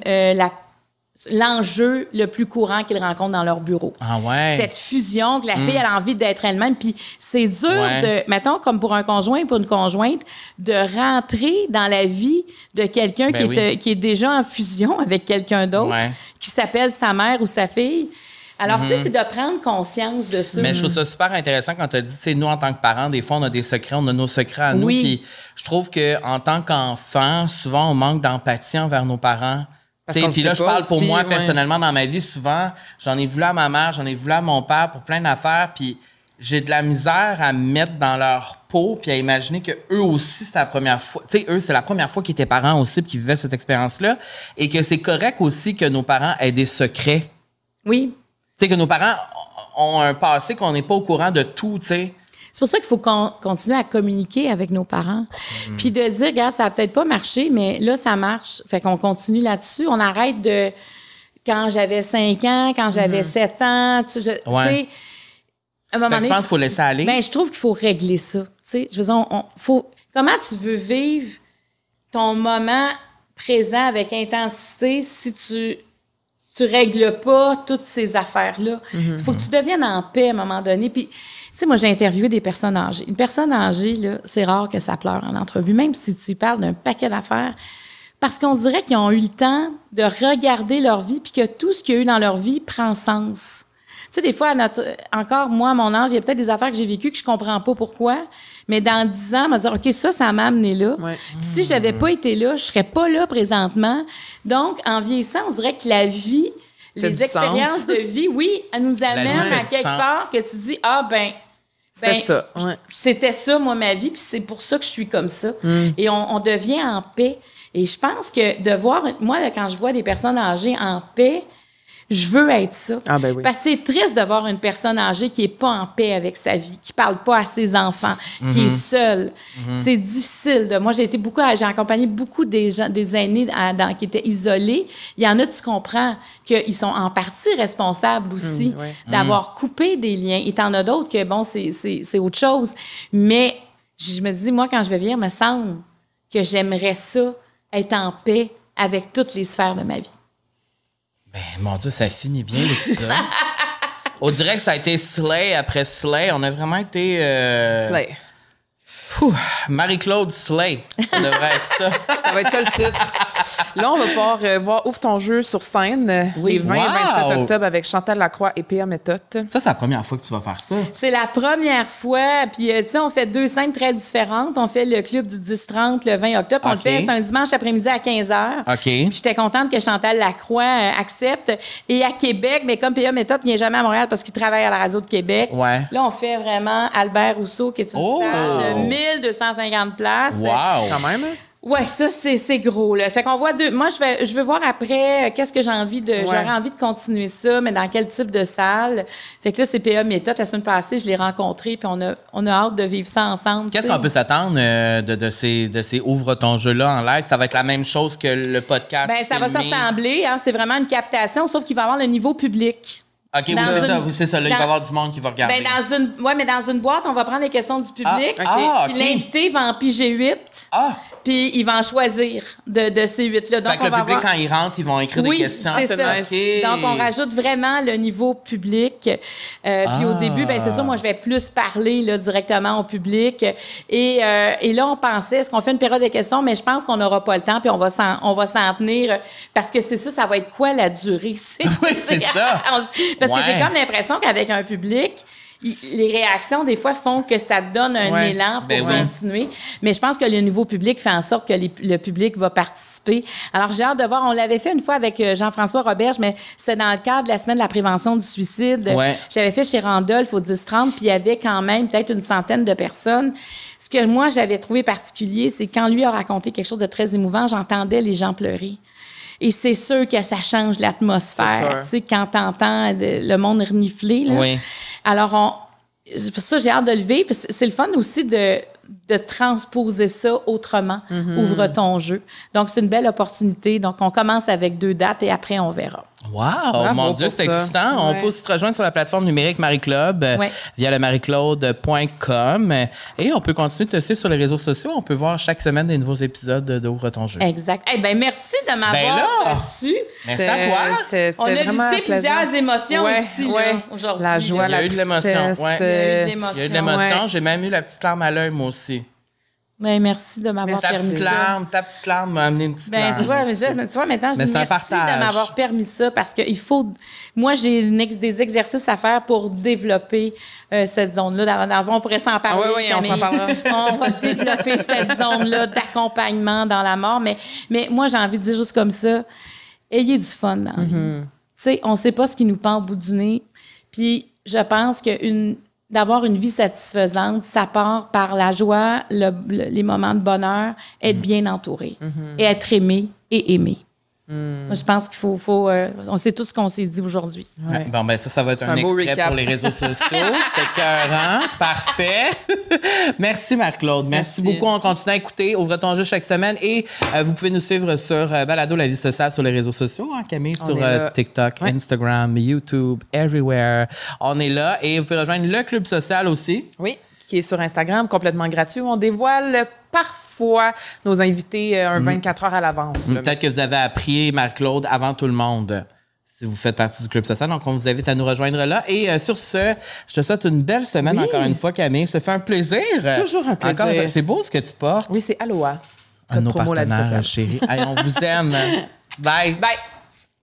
l'enjeu le plus courant qu'ils rencontrent dans leur bureau. Ah ouais. Cette fusion, que la fille elle a envie d'être elle-même. Puis c'est dur mettons, comme pour un conjoint ou pour une conjointe, de rentrer dans la vie de quelqu'un qui est déjà en fusion avec quelqu'un d'autre, qui s'appelle sa mère ou sa fille. Alors, c'est de prendre conscience de ça. Mais je trouve ça super intéressant quand tu as dit, tu sais, nous, en tant que parents, des fois, on a des secrets, on a nos secrets à nous. Puis je trouve qu'en tant qu'enfant, souvent, on manque d'empathie envers nos parents. Puis là, je parle pour moi, personnellement, dans ma vie, souvent, j'en ai voulu à ma mère, j'en ai voulu à mon père pour plein d'affaires, puis j'ai de la misère à me mettre dans leur peau puis à imaginer qu'eux aussi, c'est la première fois. Tu sais, eux, c'est la première fois qu'ils étaient parents aussi puis qu'ils vivaient cette expérience-là. Et que c'est correct aussi que nos parents aient des secrets. Oui. Tu sais, que nos parents ont un passé qu'on n'est pas au courant de tout, tu sais. C'est pour ça qu'il faut continuer à communiquer avec nos parents. Puis de dire, regarde, ça n'a peut-être pas marché, mais là, ça marche. Fait qu'on continue là-dessus. On arrête de... Quand j'avais 5 ans, quand j'avais 7 ans, tu sais... À un moment donné, je pense qu'il faut laisser aller. Ben, je trouve qu'il faut régler ça. Tu sais, je veux dire, comment tu veux vivre ton moment présent avec intensité si tu règles pas toutes ces affaires-là? Il faut que tu deviennes en paix à un moment donné. Puis, tu sais, moi, j'ai interviewé des personnes âgées. Une personne âgée, là, c'est rare que ça pleure en entrevue, même si tu parles d'un paquet d'affaires, parce qu'on dirait qu'ils ont eu le temps de regarder leur vie puis que tout ce qu'il y a eu dans leur vie prend sens. Tu sais, des fois, encore, moi, à mon âge, il y a peut-être des affaires que j'ai vécues que je comprends pas pourquoi, mais dans 10 ans, on va dire, OK, ça m'a amené là. Puis si je n'avais pas été là, je serais pas là présentement. Donc, en vieillissant, on dirait que la vie, les expériences de vie, oui, elles nous amènent à quelque part que tu dis, ah ben, C'était ça. Ouais. C'était ça, moi, ma vie, puis c'est pour ça que je suis comme ça. Et on devient en paix. Et je pense que de voir... Moi, là, quand je vois des personnes âgées en paix, je veux être ça. Ah ben oui. Parce que c'est triste de voir une personne âgée qui n'est pas en paix avec sa vie, qui ne parle pas à ses enfants, qui est seule. C'est difficile. Moi, j'ai accompagné beaucoup des aînés qui étaient isolés. Il y en a, tu comprends, qu'ils sont en partie responsables aussi d'avoir coupé des liens. Et t'en as d'autres que, bon, c'est autre chose. Mais je me dis, moi, quand je vais vieillir, il me semble que j'aimerais ça, être en paix avec toutes les sphères de ma vie. Ben, mon Dieu, ça finit bien, l'épisode. On dirait que ça a été Slay après Slay. On a vraiment été... Slay. Marie-Claude Slay. Ça devrait être ça. Ça va être ça le titre. Là, on va pouvoir voir Ouvre ton jeu sur scène les 20 et 27 octobre avec Chantal Lacroix et P.A. Méthode. Ça, c'est la première fois que tu vas faire ça. C'est la première fois. Puis, tu sais, on fait 2 scènes très différentes. On fait le club du 10-30 le 20 octobre. On le fait, c'est un dimanche après-midi à 15h. OK. Puis, j'étais contente que Chantal Lacroix accepte. Et à Québec, mais comme P.A. Méthode ne vient jamais à Montréal parce qu'il travaille à la radio de Québec. Ouais. Là, on fait vraiment Albert Rousseau, qui est une salle de 1250 places. Wow! Quand même. Oui, ça, c'est gros, là. Fait qu'on voit Moi, je veux voir après qu'est-ce que j'ai envie de... J'aurais envie de continuer ça, mais dans quel type de salle. Fait que là, c'est P.A. Méthode. La semaine passée, je l'ai rencontré, puis on a hâte de vivre ça ensemble. Qu'est-ce qu'on peut s'attendre de ces Ouvre ton jeu-là en live? Ça va être la même chose que le podcast? Bien, ça va s'assembler. Hein, c'est vraiment une captation, sauf qu'il va y avoir le niveau public. OK, c'est ça. Là, il va y avoir du monde qui va regarder. Mais dans une boîte, on va prendre les questions du public. Puis l'invité va en piger 8. Puis il va en choisir de ces 8-là. Donc, fait que le public, quand il rentre, ils vont écrire des questions. C'est ça. Okay. Donc, on rajoute vraiment le niveau public. Puis au début, c'est ça, moi, je vais plus parler là, directement au public. Et là, on pensait, est-ce qu'on fait une période de questions? Mais je pense qu'on n'aura pas le temps, puis on va s'en tenir. Parce que c'est ça va être quoi la durée? Oui, c'est ça. Parce que j'ai comme l'impression qu'avec un public... les réactions, des fois, font que ça donne un élan pour continuer. Mais je pense que le niveau public fait en sorte que le public va participer. Alors, j'ai hâte de voir. On l'avait fait une fois avec Jean-François Roberge, mais c'était dans le cadre de la semaine de la prévention du suicide. Ouais. J'avais fait chez Randolph au 10-30, puis il y avait quand même peut-être une centaine de personnes. Ce que moi, j'avais trouvé particulier, c'est quand lui a raconté quelque chose de très émouvant, j'entendais les gens pleurer. Et c'est sûr que ça change l'atmosphère. Tu sais, quand t'entends le monde renifler, là. Oui. Alors, pour ça, j'ai hâte de le vivre. C'est le fun aussi de transposer ça autrement. Ouvre ton jeu. Donc, c'est une belle opportunité. Donc, on commence avec 2 dates et après, on verra. Wow! Mon Dieu, c'est excitant. On peut aussi te rejoindre sur la plateforme numérique Marie-Club via le marieclaude.com. Et on peut continuer de te suivre sur les réseaux sociaux. On peut voir chaque semaine des nouveaux épisodes d'Ouvre ton jeu. Exact. Eh bien, merci de m'avoir reçu. Merci à toi. On a visité plusieurs émotions ici aujourd'hui. La joie, la tristesse. Il y a eu de l'émotion. J'ai même eu la petite larme à l'œil, moi aussi. Ben, merci de m'avoir permis ça. Ta petite larme m'a amené une petite larme. Tu vois, maintenant, je dis merci de m'avoir permis ça parce qu'il faut... Moi, j'ai des exercices à faire pour développer cette zone-là. Dans le fond, on pourrait s'en parler. Oui, on s'en parlera. On va développer cette zone-là d'accompagnement dans la mort. Mais moi, j'ai envie de dire juste comme ça, ayez du fun dans la vie. Tu sais, on ne sait pas ce qui nous pend au bout du nez. Puis, je pense d'avoir une vie satisfaisante, ça part par la joie, les moments de bonheur, être bien entouré et être aimé et aimé. Moi, je pense qu'il faut on sait tout ce qu'on s'est dit aujourd'hui. Ouais. Bon, ben ça va être un extrait recap pour les réseaux sociaux. C'était écœurant. Parfait. Merci, Marc-Claude. Merci beaucoup. On continue à écouter Ouvre ton jeu chaque semaine. Et vous pouvez nous suivre sur Balado La Vie sociale sur les réseaux sociaux. Hein, Camille, sur TikTok, Instagram, YouTube, everywhere. On est là. Et vous pouvez rejoindre le Club social aussi. Oui, qui est sur Instagram, complètement gratuit. On dévoile parfois nos invités 24 heures à l'avance. Peut-être que vous avez appris Marc-Claude avant tout le monde, si vous faites partie du Club social. Donc, on vous invite à nous rejoindre là. Et sur ce, je te souhaite une belle semaine encore une fois, Camille. Ça fait un plaisir. Toujours un plaisir. C'est beau ce que tu portes. Oui, c'est Aloha. Un de nos partenaires, chérie. Allez, on vous aime. Bye. Bye.